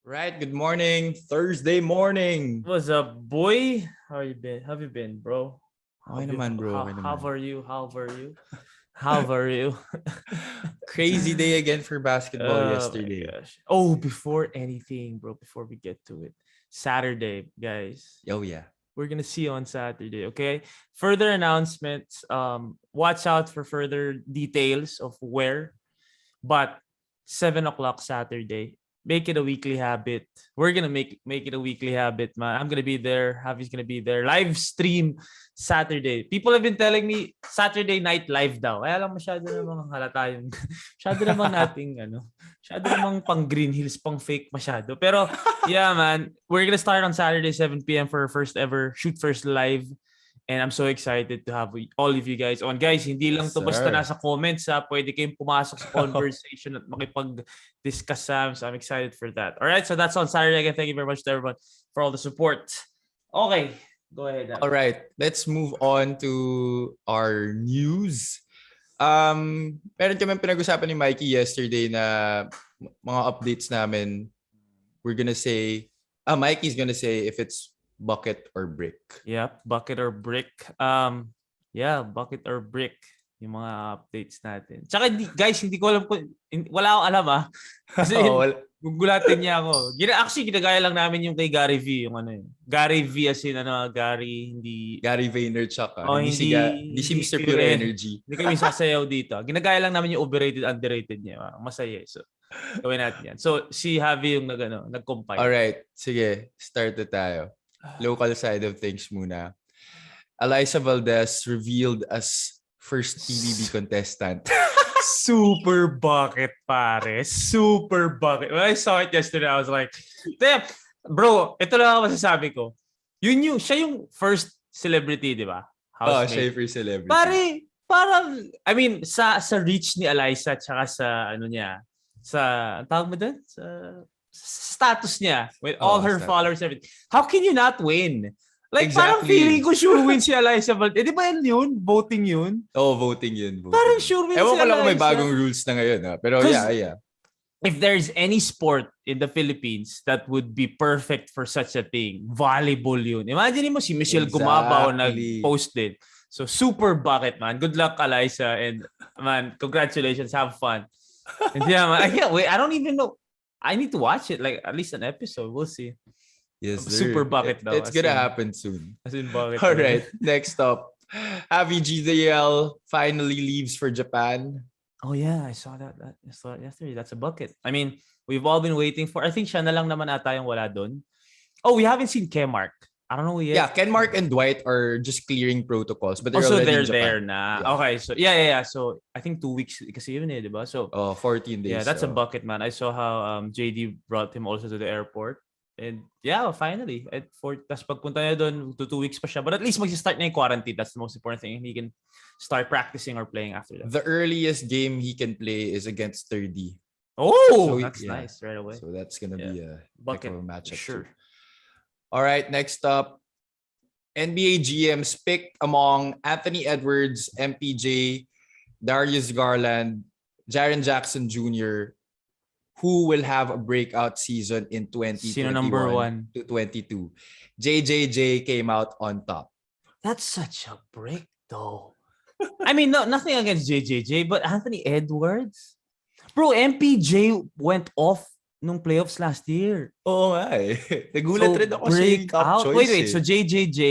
Right, good morning. Thursday morning. What's up, boy? How you been? Have you been, bro? Okay naman, bro. Okay How naman. are you? How are you? How are you? Crazy day again for basketball Oh my yesterday. gosh. Oh, before anything, bro, before we get to it. Saturday, guys. Oh, yeah. We're gonna see you on Saturday, okay? Further announcements. Watch out for further details of where. But 7 o'clock Saturday, make it a weekly habit. We're gonna make it a weekly habit, man. I'm gonna be there. Javi's gonna be there. Live stream Saturday. People have been telling me Saturday night live daw. Kaya lang masyado namang halata yung masyado namang nating masyado namang pang Green Hills, pang fake masyado. Pero yeah, man, we're gonna start on Saturday 7 p.m. for our first ever Shoot First live. And I'm so excited to have all of you guys on. Guys, hindi lang Yes, to basta sir. nasa comments ha. Pwede kayong pumasok sa conversation at makipag-discuss sa. So I'm excited for that. All right, so that's on Saturday. Again, thank you very much to everyone for all the support. Okay, go ahead, All Abby. right, let's move on to our news. Meron kami pinag-usapan ni Mikey yesterday na mga updates namin. We're gonna say, Mikey's gonna say if it's bucket or brick. Yep, bucket or brick. Yeah, bucket or brick. Yung mga updates natin. Tsaka guys, hindi ko alam kung wala akong alam Kasi gugulatin niya ako. Actually, ginagaya lang namin yung kay Gary V. Yung Gary V as in Gary, hindi... Gary Vaynerchuk. Oh, Hindi si Mr. Pure Energy. Hindi kami sasayaw dito. Ginagaya lang namin yung overrated, underrated niya. Masaya. So, gawin natin yan. So, si Javi yung nag-compile. Alright, sige. Start na tayo. Local side of things muna. Eliza Valdez revealed as first PBB contestant. Super bucket, pare. Super bucket. When I saw it yesterday, I was like, damn, bro, ito lang ang masasabi ko. Siya yung first celebrity, di ba? Siya yung first celebrity. Pare, parang, I mean, sa reach ni Eliza tsaka sa niya, sa, tawag mo doon? Sa status niya with all her followers, everything. How can you not win? Like, parang feeling ko sure win si Eliza Valdez. Di ba yun? Voting yun? Voting yun. Parang sure win si Eliza. Ewan ko lang kung may bagong rules na ngayon. Pero yeah. If there's any sport in the Philippines that would be perfect for such a thing, volleyball yun. Imagine mo si Michelle Gumabaw nag-post din. So, super bucket, man. Good luck, Eliza. And, man, congratulations. Have fun. And yeah, man, I can't wait. I don't even know. I need to watch it. Like, at least an episode. We'll see. Yes, super bucket though. It's gonna happen soon. As in bucket. All right, next up. Avi GDL finally leaves for Japan. Oh yeah, I saw that yesterday. That's a bucket. I mean, we've all been waiting for. I think siya na lang naman ata yung wala doon. Oh, we haven't seen Kenmark. I don't know yet. Yeah, Kenmark and Dwight are just clearing protocols, but they're also already they're in Japan. there na. Yeah. Okay, so yeah. So I think 2 weeks kasi yun diba? So 14 days. Yeah, that's a bucket, man. I saw how JD brought him also to the airport. And yeah, finally, tas pagpunta niya doon, 2 weeks pa siya. But at least mag-start na yung quarantine. That's the most important thing. He can start practicing or playing after that. The earliest game he can play is against 30. Oh, so that's nice right away. So that's going to be a bucket matchup. Sure. Too. All right, next up. NBA GMs picked among Anthony Edwards, MPJ, Darius Garland, Jaren Jackson Jr., who will have a breakout season in 2021 to 22. JJJ came out on top. That's such a break, though. I mean, nothing against JJJ, but Anthony Edwards? Bro, MPJ went off nung playoffs last year. Oo nga eh. Nagulat rin ako sa top choice. Wait. So JJJ,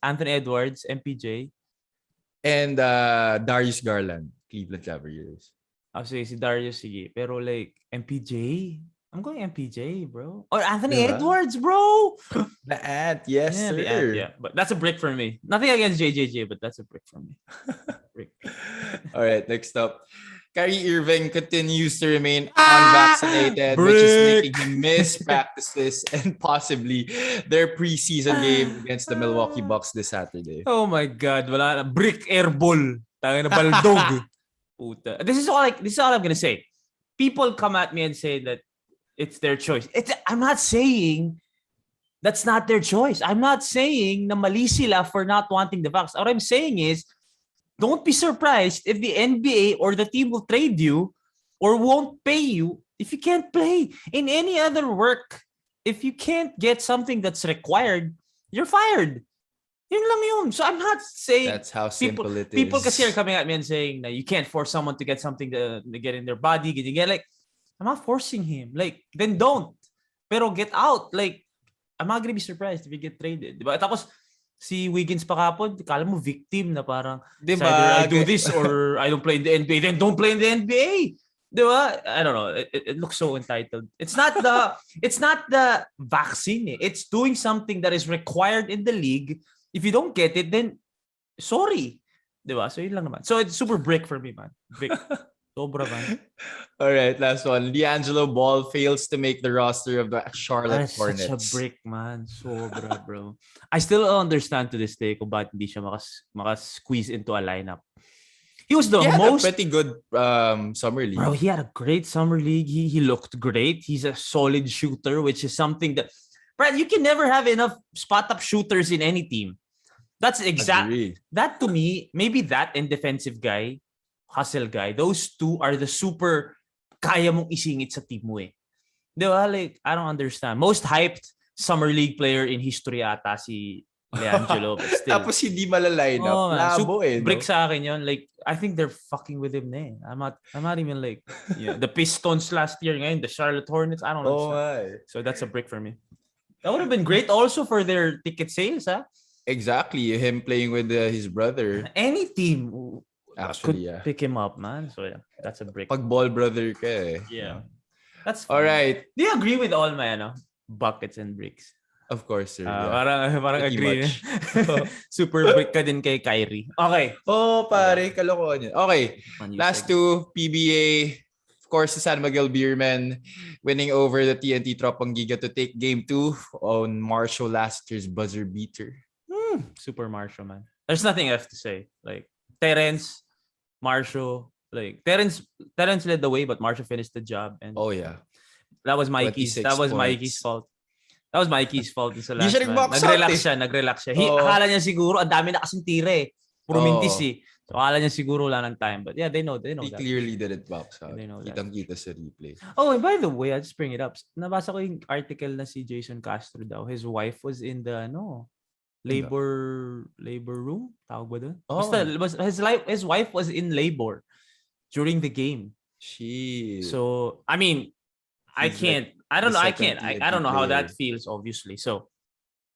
Anthony Edwards, MPJ. And Darius Garland, Cleveland Cavaliers. Sige, si Darius, sige. Pero like, MPJ? I'm going MPJ, bro. Or Anthony Edwards, bro! The Ant, yes, yeah, sir. The Ant, yeah. But that's a brick for me. Nothing against JJJ, but that's a brick for me. Brick. All right, next up. Kyrie Irving continues to remain unvaccinated, which is making him miss practices and possibly their preseason game against the Milwaukee Bucks this Saturday. Oh my God, wala na. Brick airball. Tangin na baldog. Puta. This is all I'm gonna say. People come at me and say that it's their choice. I'm not saying that's not their choice. I'm not saying na mali sila for not wanting the vax. What I'm saying is, don't be surprised if the NBA or the team will trade you or won't pay you if you can't play. In any other work, if you can't get something that's required, you're fired. Yun lang yun. So I'm not saying That's how people simple it is. people kasi are coming at me and saying that you can't force someone to get something to get in their body. Get like, I'm not forcing him. Like, then don't. Pero get out. Like, I'm not gonna be surprised if you get traded. Diba? Tapos, si Wiggins pa kapon, kala mo victim na parang, Diba? either I do this or I don't play in the NBA, then don't play in the NBA. Diba? I don't know. It looks so entitled. It's not the vaccine. It's doing something that is required in the league. If you don't get it, then sorry. Diba? So yun lang naman. So it's super brick for me, man. Brick. Sobra, man. All right, last one. D'Angelo Ball fails to make the roster of the Charlotte That's Hornets. such a brick, man. Sobra, bro. I still don't understand to this day kung bakit hindi siya makas-squeeze into a lineup. He was the He had most... a pretty good summer league. Bro, he had a great summer league. He looked great. He's a solid shooter, which is something that... Brad, you can never have enough spot-up shooters in any team. That's exactly... That to me, maybe that and defensive guy, hustle guy, those two are the super kaya mong isingit sa team mo eh. Diba? Like, I don't understand. Most hyped summer league player in history ata si D'Angelo. But still. Tapos hindi malaline up. Labo eh. Brick sa akin yun. Like, I think they're fucking with him na eh. I'm not even like, the Pistons last year ngayon, the Charlotte Hornets, I don't know. So that's a brick for me. That would have been great also for their ticket sales, huh? Exactly. Him playing with his brother. Any team actually could pick him up, man. So yeah, that's a brick. Pag ball brother ka eh. Yeah. That's fun. All right. Do you agree with all my buckets and bricks? Of course, sir. Yeah. Parang agree. Super brick ka din kay Kyrie. Okay. Oh, pare, kalokohan yun. Okay. Last two, PBA. Of course, the San Miguel Beermen winning over the TNT Tropang Giga to take game 2 on Marshall last year's buzzer beater. Super Marshall, man. There's nothing else to say. Like, Terence, Marshall, like Terence led the way, but Marshall finished the job. And oh yeah, that was Mikey's fault. That was Mikey's fault sa last man. Nag-relax siya. Akala niya siguro ang dami na kasing tira eh. Puro mintis eh. So akala niya siguro wala ng time. But yeah, they know he that. Clearly didn't box out. They know Kitang-kita sa replay. Oh, and by the way, I'll just bring it up. Nabasa ko yung article na si Jason Castro daw. His wife was in the labor room. Tawag ba doon? Basta, his wife was in labor during the game. So, I mean, I don't know how that feels, obviously. So,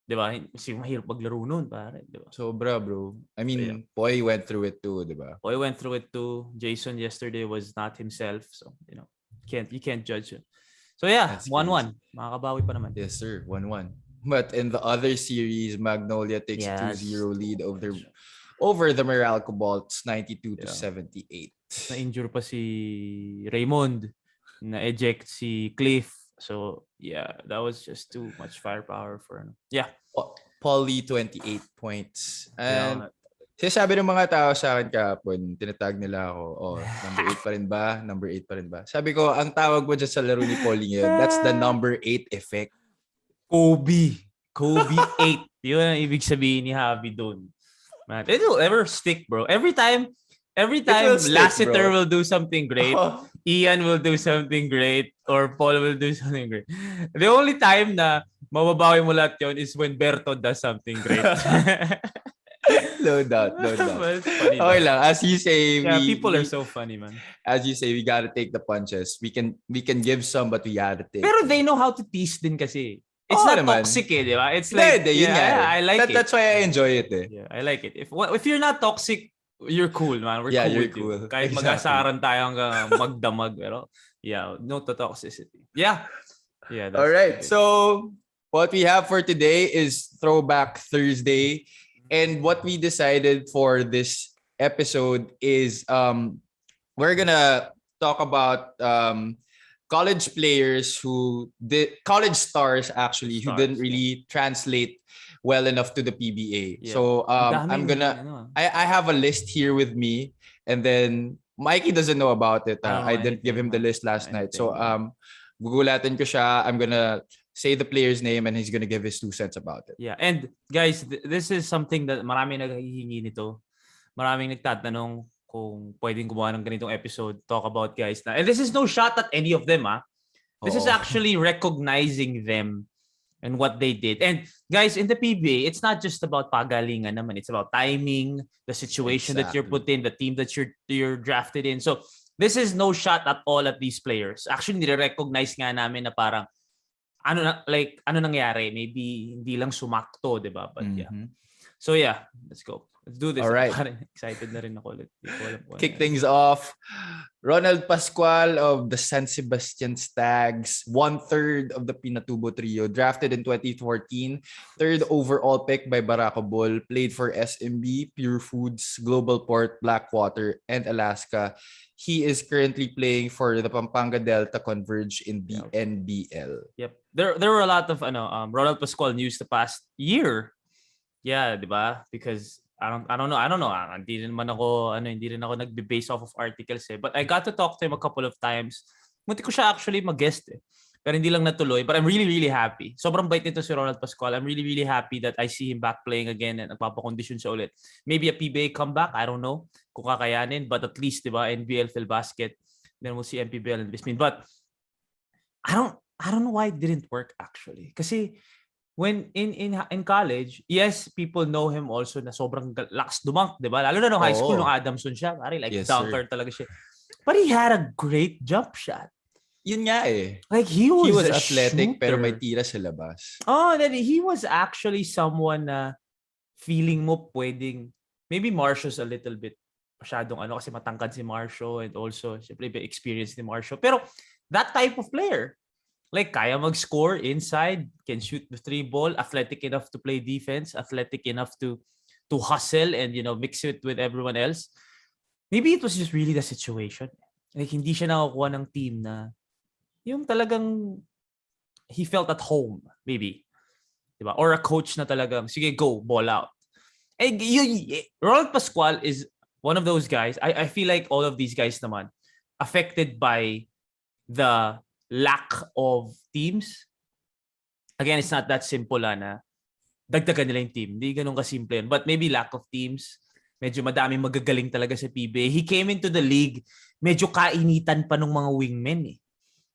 diba? Kasi mahirap maglaro nun, pare. Diba? Sobra, bro. I mean, Poy went through it too, diba? Poy went through it too. Jason yesterday was not himself. So, you can't judge him. So, yeah, 1-1. Makakabawi pa naman. Yes, sir. 1-1. But in the other series, Magnolia takes a 2-0 lead over the Meralco Bolts, 92-78. Na-injure pa si Raymond. Na-eject si Cliff. So, yeah, that was just too much firepower for Paulie, 28 points. And sabi ng mga tao sa akin kahapon, tinatag nila ako, number 8 pa rin ba? Number 8 pa rin ba? Sabi ko, ang tawag mo dyan sa laro ni Paulie ngayon, that's the number 8 effect. Kobe 8. Yun ang ibig sabihin ni Javi doon. Man, it will ever stick, bro. Every time Lassiter will do something great, Ian will do something great, or Paul will do something great. The only time na mababawi mo lahat yun is when Berto does something great. No doubt. Funny, okay lang. As you say, people are so funny, man. As you say, we gotta take the punches. We can give some, but we gotta take. Pero they know how to tease din kasi. It's not toxic eh, di ba? It's like, I like it. That's why I enjoy it eh. Yeah, I like it. If you're not toxic, you're cool, man. We're cool with you. Kahit mag-asaran tayo hanggang magdamag. Pero, no to toxicity. Yeah. All right. So, what we have for today is Throwback Thursday. And what we decided for this episode is we're gonna talk about college players college stars actually who didn't really translate well enough to the PBA. Yeah. So I have a list here with me, and then Mikey doesn't know about it. I didn't give him the list last night. So gugulatin ko siya. I'm gonna say the player's name and he's gonna give his 2 cents about it. Yeah, and guys, this is something that maraming naghihingi nito. Maraming nagtatanong kung pwedeng gumawa ng ganitong episode, talk about guys na. And this is no shot at any of them, This is actually recognizing them and what they did. And guys, in the PBA, it's not just about pagalingan naman. It's about timing, the situation that you're put in, the team that you're drafted in. So this is no shot at all at these players. Actually, nire-recognize nga namin na parang ano nangyari? Maybe hindi lang sumakto, di ba? But yeah. So yeah, let's go. Let's do this. All right. Excited na rin ako ulit. Kick things off. Ronald Pascual of the San Sebastian Stags, 1/3 of the Pinatubo trio, drafted in 2014, third overall pick by Barako Bull, played for SMB, Pure Foods, Global Port, Blackwater, and Alaska. He is currently playing for the Pampanga Delta Converge in the NBL. Yep. There were a lot of Ronald Pascual news the past year. Yeah, di ba? Because I don't know. Hindi rin ako nagbe-base off of articles eh. But I got to talk to him a couple of times. Munti ko siya actually mag-guest eh. Pero hindi lang natuloy. But I'm really, really happy. Sobrang bait nito si Ronald Pascual. I'm really, really happy that I see him back playing again and nagpapakondisyon siya ulit. Maybe a PBA comeback. I don't know kung kakayanin. But at least, di ba, NBL Phil Basket. Then we'll see MPBL and Bismin. But I don't know why it didn't work actually. Kasi when in college, yes, people know him also na sobrang lakas dumunk, di ba? Lalo na nung high school, nung Adamson siya. Pare, like yes, dunker talaga siya. But he had a great jump shot. Yun nga eh. Like he was athletic shooter. Pero may tira sa labas. Oh, then he was actually someone na feeling mo pwedeng, maybe Marcio's a little bit masyadong kasi matangkad si Marcio and also syempre experience ni Marcio. Pero that type of player, like kaya mag-score inside, can shoot the 3 ball, athletic enough to play defense, athletic enough to hustle and mix it with everyone else. Maybe it was just really the situation. Like hindi siya nakakuha ng team na yung talagang he felt at home, maybe. Diba? Or a coach na talagang, sige, go, ball out. And Ronald Pascual is one of those guys. I feel like all of these guys naman affected by the lack of teams. Again, it's not that simple na dagdagan nila yung team. Hindi ganun kasimple yun. But maybe lack of teams. Medyo madaming magagaling talaga sa PBA. He came into the league, medyo kainitan pa ng mga wingmen eh.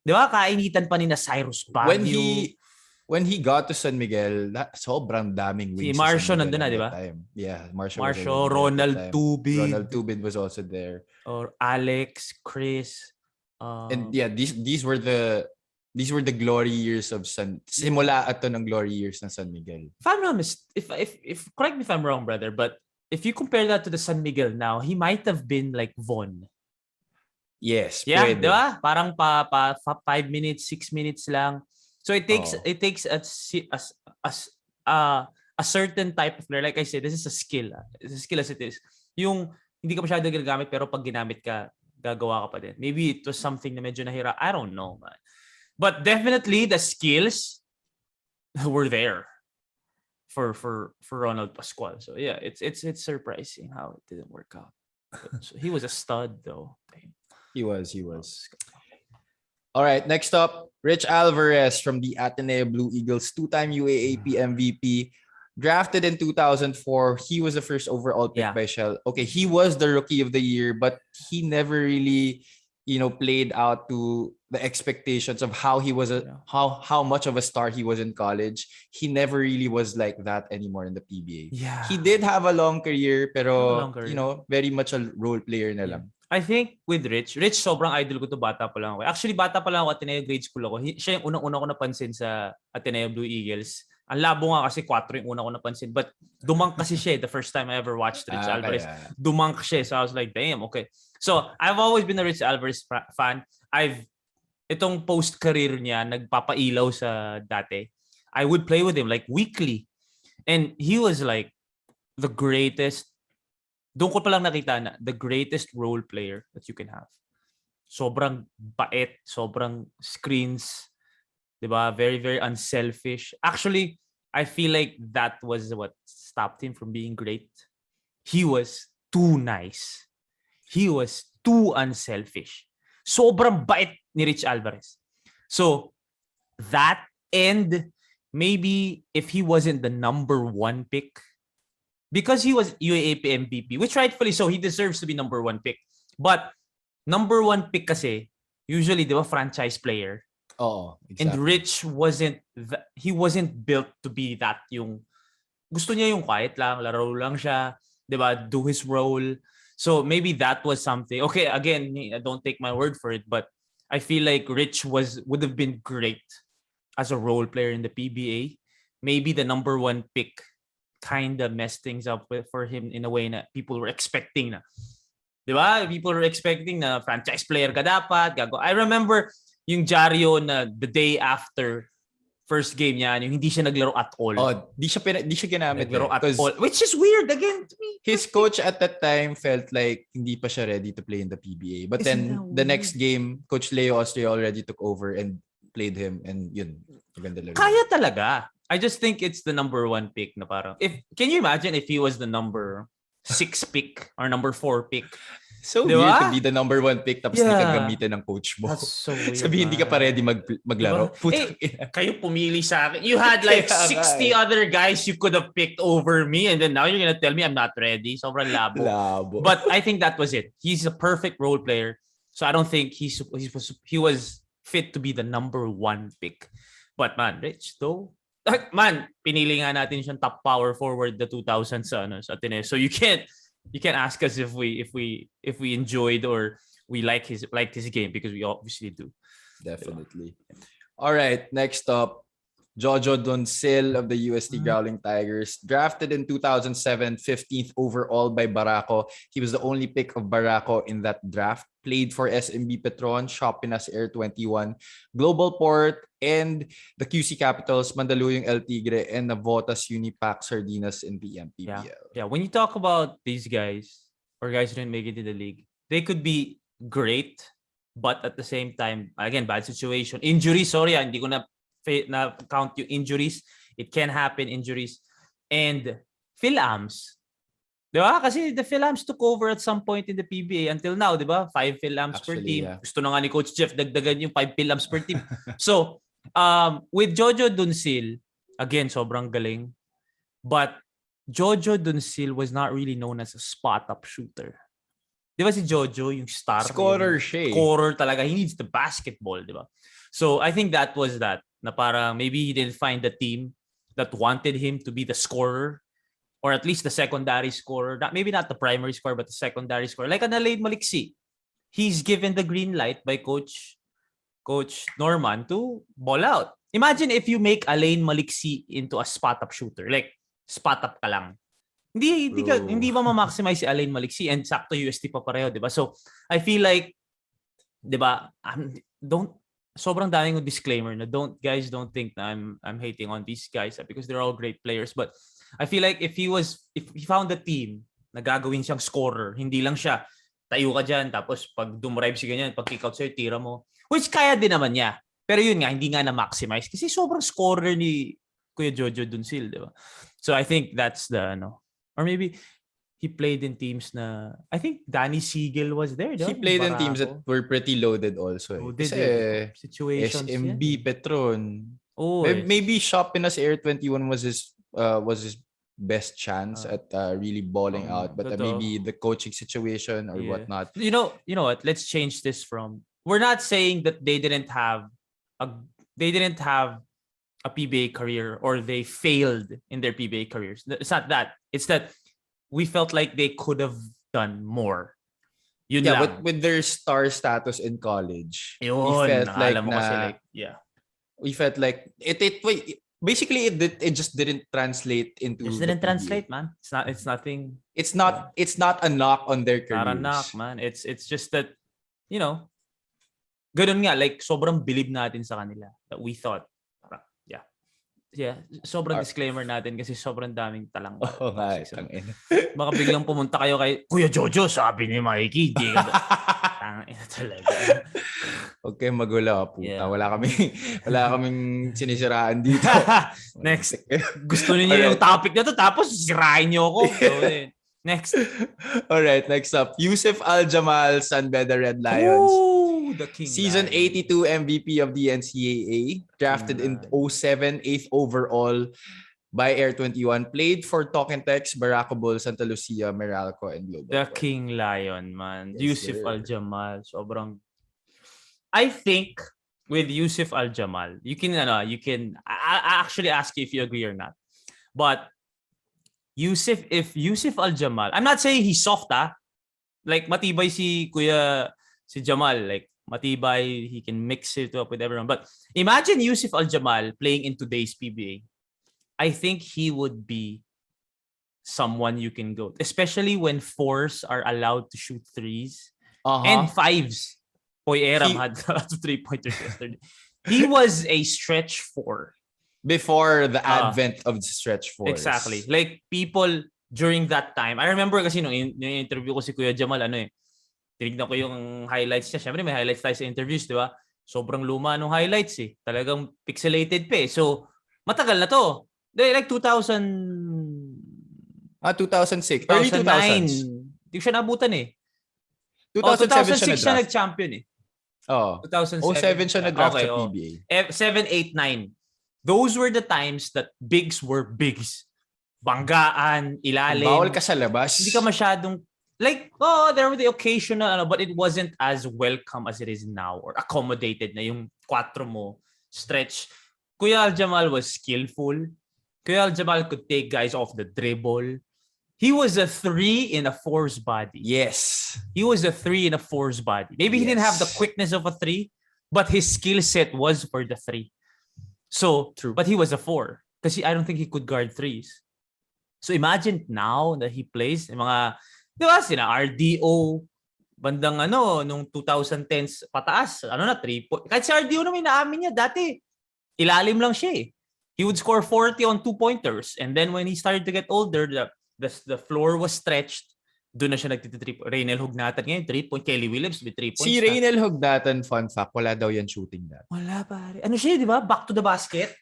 Di ba? Kainitan pa ni na Cyrus Baguio. When he got to San Miguel, sobrang daming wings. Si Marcio nandun na, di ba? Yeah, Marcio, Ronald Tubin. Ronald Tubin was also there. Or Alex, Chris. And yeah, these were the glory years of simula ato ng glory years ng San Miguel. If I'm wrong, if correct me if I'm wrong, brother, but if you compare that to the San Miguel now, he might have been like Von. Yes, yeah, pwede. Di ba? Parang pa 5 minutes, 6 minutes lang. So it takes a certain type of player. Like I said, this is a skill. It's a skill as it is. Yung hindi ka masyado ginagamit pero pag ginamit ka, gagawa ka pa din. Maybe it was something na medyo nahira. I don't know, man. But definitely the skills were there for Ronald Pascual. So yeah, it's surprising how it didn't work out. So he was a stud though. He was. All right, next up, Rich Alvarez from the Ateneo Blue Eagles, 2-time UAAP MVP. Drafted in 2004, he was the first overall pick by Shell. Okay, he was the rookie of the year, but he never really, played out to the expectations of how he was how much of a star he was in college. He never really was like that anymore in the PBA. Yeah. He did have a long career, pero very much a role player na lang. I think with Rich, sobrang idol ko to, bata pa lang ako. Actually, bata pa lang ako, Ateneo grade school ako. Siya yung unang-una ko napansin sa Ateneo Blue Eagles. Ang labo nga kasi 4 yung una ko napansin. But dumunk kasi siya the first time I ever watched Rich Alvarez. Dumunk siya. So I was like, damn, okay. So I've always been a Rich Alvarez fan. Itong post-career niya, nagpapailaw sa dati. I would play with him like weekly. And he was like the greatest. Doon ko palang nakita na the greatest role player that you can have. Sobrang bait, sobrang screens, diba? Very, very unselfish. Actually, I feel like that was what stopped him from being great. He was too nice. He was too unselfish. Sobrang bait ni Rich Alvarez. So, that and maybe if he wasn't the number 1 pick, because he was UAAP MVP, which rightfully so, he deserves to be number 1 pick. But number 1 pick kasi, usually, di ba, franchise player. Oo, And exactly. Rich he wasn't built to be that yung gusto niya yung quiet lang, laro lang siya, 'di ba? Do his role. So maybe that was something. Okay, again, don't take my word for it, but I feel like Rich would have been great as a role player in the PBA. Maybe the number one pick kind of messed things up for him in a way na people were expecting na. 'Di ba? People were expecting na franchise player ka dapat. I remember yung Giorgio na the day after first game niya, yung hindi siya naglaro at all. Oh, di siya ginamit Naglaro at because all. Which is weird again to me. his coach at that time felt like hindi pa siya ready to play in the PBA. But Isn't then that the weird? next game, Coach Leo Austria already took over and played him, and yun, maganda laro. Kaya talaga. I just think it's the number one pick na parang. Can you imagine if he was the number 6 pick or number 4 pick? So Di weird ba? to be the number one pick tapos hindi ka gamitin ng coach mo. That's so weird. Sabihin hindi ka pa ready maglaro. Diba? Kayo pumili sa akin. You had like 60 other guys you could have picked over me, and then now you're gonna tell me I'm not ready. Sobrang labo. But I think that was it. He's a perfect role player. So I don't think he was fit to be the number one pick. But man, Rich though. Man, pinili nga natin siyang top power forward the 2000s sa Ateneo. So you can't ask us if we enjoyed or we liked his game, because we obviously do. Definitely. All right, next up, Giorgio Doncil of the UST Growling Tigers, drafted in 2007, 15th overall by Barako. He was the only pick of Barako in that draft. Played for SMB Petron, Shopinas Air 21, Global Port, and the QC Capitals, Mandaluyong El Tigre, and Navotas Unipac Sardinas in PMPBL. Yeah, when you talk about these guys, or guys who didn't make it to the league, they could be great, but at the same time, again, bad situation. Injuries, sorry, hindi ko na count yung injuries. It can happen, injuries. And Phil-Ams. Di ba? Kasi the Phil-Ams took over at some point in the PBA until now, di ba? 5 Phil-Ams per team. Yeah. Gusto na nga ni Coach Jeff dagdagan yung 5 Phil-Ams per team. So, with Giorgio Doncil, again, sobrang galing. But Giorgio Doncil was not really known as a spot-up shooter. Di ba si Giorgio, yung star? Scorer siya. Scorer talaga. He needs the basketball, di ba? So, I think that was that. Na parang maybe he didn't find the team that wanted him to be the scorer, or at least the secondary scorer. Maybe not the primary scorer, but the secondary scorer. Like an Alain Maliksi. He's given the green light by Coach Norman to ball out. Imagine if you make Alain Maliksi into a spot-up shooter. Like, spot-up ka lang. Hindi ba ma-maximize si Alain Maliksi, and sakto UST pa pareho, di ba? So, I feel like, di ba, sobrang daming disclaimer na don't think na I'm hating on these guys because they're all great players, but I feel like if he found a team na gagawin siyang scorer, hindi lang siya tayo ka diyan tapos pag dumrive si ganyan, pag kick out sa'yo, tira mo, which kaya din naman niya, pero yun nga hindi nga na maximize kasi sobrang scorer ni Kuya Giorgio Doncil, di ba? So I think that's or maybe he played in teams na, I think Danny Siegel was there. He played in teams that were pretty loaded also. Kasi situations SMB, Petron. Oh, maybe Shopinas Air 21 was his best chance at really balling out. But maybe the coaching situation or whatnot. You know what? Let's change this from. We're not saying that they didn't have a PBA career or they failed in their PBA careers. It's not that. It's that we felt like they could have done more. Yun lang. But with their star status in college, we felt like basically it just didn't translate into. It just didn't translate, man. It's nothing. It's not a knock on their careers. Not a knock, man. It's just that, ganun nga, like sobrang believe natin sa kanila that we thought. Yeah, sobrang disclaimer natin kasi sobrang daming talang. Oo nga, baka biglang pumunta kayo kay Kuya Giorgio, sabi ni Mikee, di ka tangina talaga. Okay, magulo puta. Yeah. Wala kaming sinisiraan dito. Next. Gusto niyo yung topic na to tapos sirain niyo ako. So, next. All right, next up, Yusuf Al-Jamal, San Beda Red Lions. Ooh, the King Season Lion. 82 MVP of the NCAA, drafted in 07, 8th overall by Air 21, played for Tokentex, Barako Bull, Santa Lucia, Meralco, and Global. The King Lion, man. Yes, Yusuf Al-Jamal, sobrang. I think with Yusuf Al-Jamal, you can I actually ask you if you agree or not. But if Yusuf Al-Jamal, I'm not saying he's soft like matibay si Jamal, like matibay, he can mix it up with everyone. But imagine Yusuf Al-Jamal playing in today's PBA. I think he would be someone you can go, especially when fours are allowed to shoot threes and fives. Boy, Aram had lots of 3-pointers yesterday. He was a stretch four. Before the advent of the stretch fours. Exactly. Like people during that time. I remember kasi nung interview ko si Kuya Jamal, tinignan ko yung highlights niya. Siyempre may highlights tayo sa interviews, di ba? Sobrang luma nung highlights eh. Talagang pixelated pa eh. So, matagal na to. Like 2006. 2006. Early 2000s. Hindi ko siya nabutan eh. 2006 siya nag-champion eh. 2007. 07 siya nag-draft sa PBA. 7, 8, 9. Those were the times that bigs were bigs. Banggaan, ilalim. Bawal ka sa labas. Hindi ka masyadong, like, there were the occasional, but it wasn't as welcome as it is now or accommodated na yung 4 mo stretch. Kuya Al-Jamal was skillful. Kuya Al-Jamal could take guys off the dribble. He was a 3 in a 4's body. Yes. He was a 3 in a 4's body. Maybe he didn't have the quickness of a 3, but his skill set was for the 3. So, true. But he was a 4 kasi I don't think he could guard 3s. So imagine now that he plays mga, di ba, sina RDO, bandang nung 2010s pataas, 3 point. Kahit si RDO naman inaamin niya, dati, ilalim lang siya eh. He would score 40 on 2-pointers. And then when he started to get older, the floor was stretched. Doon na siya nagtitri. Reynel Hugnatan ngayon, 3-point. Kelly Williams with 3 points. Si Reynel Hugnatan, fun fact, wala daw yan shooting that. Wala pare. Ano siya, di ba? Back to the basket.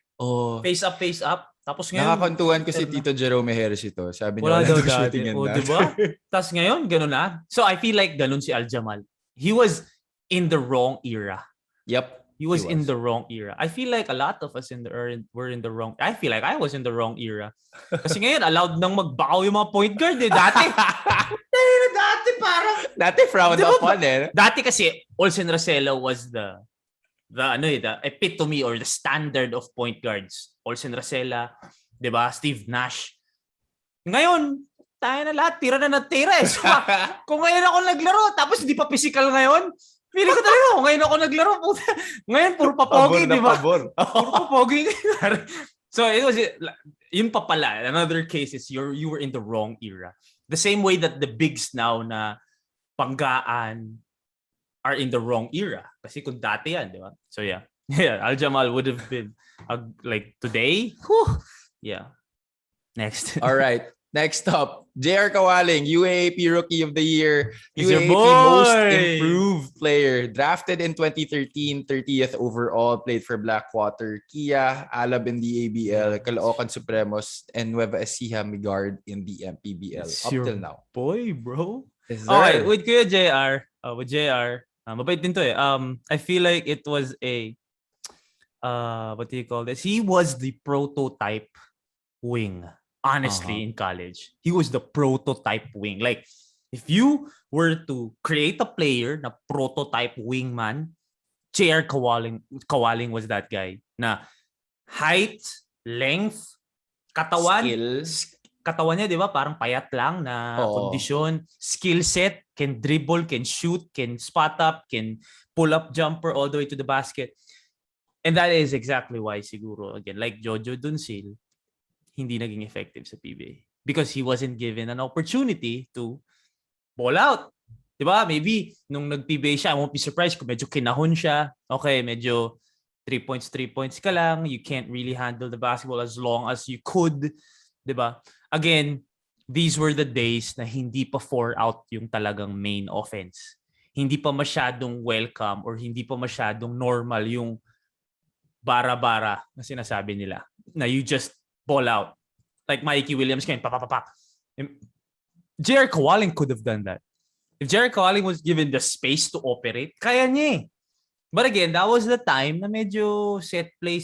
Face up, face up. Tapos ngayon, nakakontuhan ko si Tito Jerome Harris ito. Sabi niya, wala daw shooting yan. Di ba? Tapos ngayon, ganun na. So I feel like ganun si Al-Jamal. He was in the wrong era. Yep. He was in the wrong era. I feel like a lot of us were in the wrong. I feel like I was in the wrong era. Kasi ngayon, allowed nang magbakaw yung mga point guard eh. Dati parang... Dati frowned upon eh. Dati kasi, Olsen Rosella was the epitome or the standard of point guards. Olsen Rosella, di ba? Steve Nash. Ngayon, tayo na lahat, tira na natira eh. So, kung ngayon ako naglaro, tapos hindi pa physical ngayon, feeling ko talaga, kung ngayon ako naglaro, ngayon puro papogi, di ba? Puro papogi. So, it was, yun pa pala, another case is you were in the wrong era. The same way that the bigs now na panggaan are in the wrong era. Kasi kung dati yan, di ba? So, yeah. Yeah, Al-Jamal would have been, like, today, whew, yeah. Next. All right. Next up, JR Kawaling, UAAP Rookie of the Year, He's your UAAP boy. Most Improved Player, drafted in 2013, 30th overall, played for Blackwater, Kia, Alab in the ABL, Caloocan Supremos, and Nueva Ecija Migard in the MPBL It's up your till now. Boy, bro. Okay, with Kuya JR, mabait din to eh. I feel like it was a, what do you call this? He was the prototype wing. Honestly, in college, he was the prototype wing. Like, if you were to create a player na prototype wingman, JR Kawaling was that guy. Na height, length, katawan, skills. Katawan niya, di ba? Parang payat lang na kondisyon. Skill set, can dribble, can shoot, can spot up, can pull up jumper all the way to the basket. And that is exactly why siguro, again, like Giorgio Doncil, hindi naging effective sa PBA because he wasn't given an opportunity to ball out. Diba? Maybe nung nag-PBA siya, I won't be surprised kung medyo kinahon siya. Okay, medyo 3 points ka lang. You can't really handle the basketball as long as you could. Diba? Again, these were the days na hindi pa 4 out yung talagang main offense. Hindi pa masyadong welcome or hindi pa masyadong normal yung bara-bara na sinasabi nila. Na you just ball out. Like Mikee Williams can papapapak. JR Kawaling could have done that. If JR Kawaling was given the space to operate, kaya niya eh. But again, that was the time na medyo set play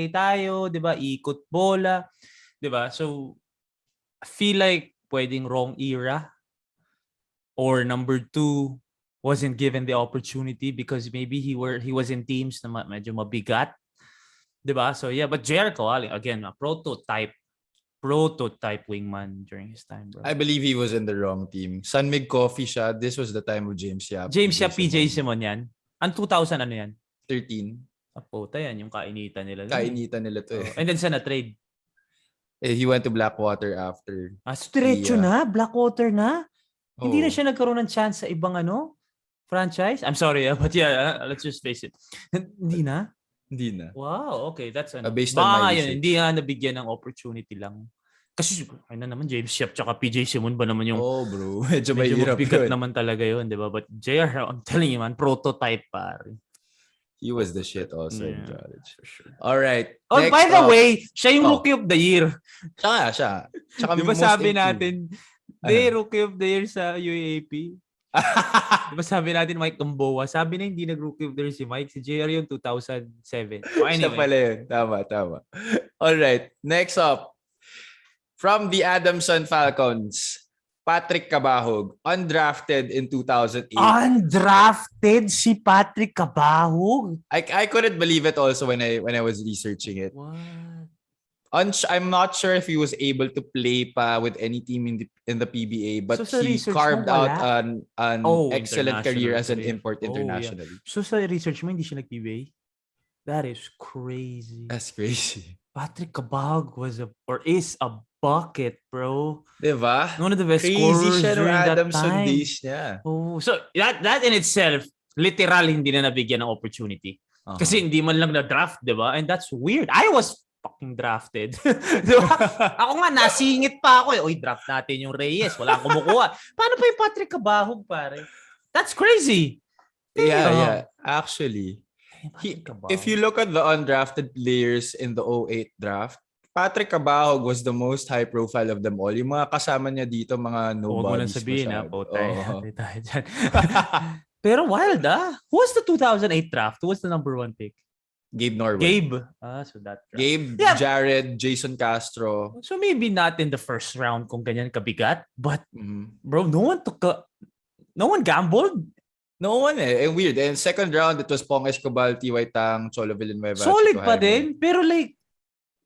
tayo, 'di ba? Ikot bola, 'di ba? So I feel like pwedeng wrong era or number 2, wasn't given the opportunity because maybe he was in teams na medyo mabigat. Diba? So yeah, but JR Kowalik, again, a prototype wingman during his time, bro. I believe he was in the wrong team. San Mig Coffee siya. This was the time of James Yap. James Yap, PJ Simon yan. Ang 2000 ano yan? 13. Puta yan, yung kainitan nila. Kainitan nila to eh. And then sa na-trade? He went to Blackwater after. So diretso na? Blackwater na? Hindi na Oh. siya nagkaroon ng chance sa ibang franchise? I'm sorry, but yeah, let's just face it. Hindi na? Hindi na. Wow, okay. That's based on baka my yun, research. hindi nga nabigyan ng opportunity lang. Kasi, naman, James Yap tsaka PJ Simon ba naman yung bro. Medyo mahirap mabigat yun. naman talaga yun, di ba? But JR, I'm telling you, man, prototype pare. He was the shit also in Yeah, college. for sure. All right. Oh, Next by the up. way, siya yung Rookie of the Year. Siya. Tsaka Di ba most sabi improved. natin, Rookie of the Year sa UAAP? Di ba sabi natin Mike Gamboa? Sabi na hindi nag-Rookie of the Year si Mike. Si JR yung 2007. So Siya anyway. pala yun. Tama. All right. Next up. From the Adamson Falcons, Patrick Cabahog, undrafted in 2008. Undrafted si Patrick Cabahog? I couldn't believe it also when I was researching it. What? I'm not sure if he was able to play pa with any team in the PBA, but So sa he research carved mo, out wala? an excellent career as an import internationally. So sa research mo, hindi siya nag-PBA? That is crazy. That's crazy. Patrick Cabahog is a bucket, bro. Diba? One of the best Crazy scorers siya ng during that Adamson time. days niya. Oh, so that in itself, literal hindi na nabigyan ng opportunity. Uh-huh. Kasi hindi man lang na-draft, diba? And that's weird. I was fucking drafted. Diba? Ako nga, nasingit pa ako. Oy, draft natin yung Reyes. Wala akong kumukuha. Paano pa yung Patrick Cabahog, pare? That's crazy. Yeah. Actually, Patrick Cabahog. if you look at the undrafted players in the 2008 draft, Patrick Cabahog was the most high profile of them all. Yung mga kasama niya dito, mga nobodies. Huwag mo lang sabihin, ha? masyado. Potay. Oo. Tayo dyan. Pero wild, Who was the 2008 draft? Who was the number 1 pick? Gabe Norwood. Gabe. So that draft. Gabe, Yeah. Jared, Jason Castro. So maybe not in the first round kung ganyan kabigat, but Mhm. bro, no one gambled. No one eh. Weird. And second round, it was Pong Escobar, T.Y. Tang, Cholo Villanueva. Solid Chico pa Jaime. din, pero like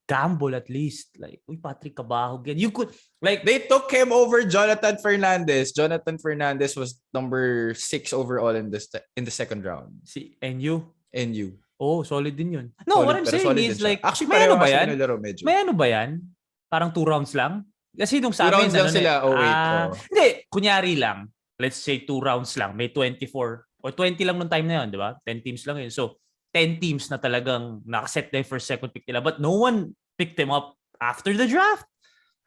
gamble at least. Like, uy, Patrick Cabahog yan. You could like They took him over Jonathan Fernandez. Jonathan Fernandez was number 6 overall in the second round. si NU. NU. Oh, solid din yun. No, Solid, what I'm pero saying solid is din siya. like, Actually, may ano pareho ba kasi yan? nilaro medyo. May ano ba yan? Parang 2 rounds lang? Kasi nung sa 2 amin, rounds lang sila, 08. Hindi, kunyari lang. Let's say 2 rounds lang. May 24 or 20 lang nung time na yun, di ba? 10 teams lang yun. So, 10 teams na talagang nakaset na yung first, second pick nila. But no one picked them up after the draft.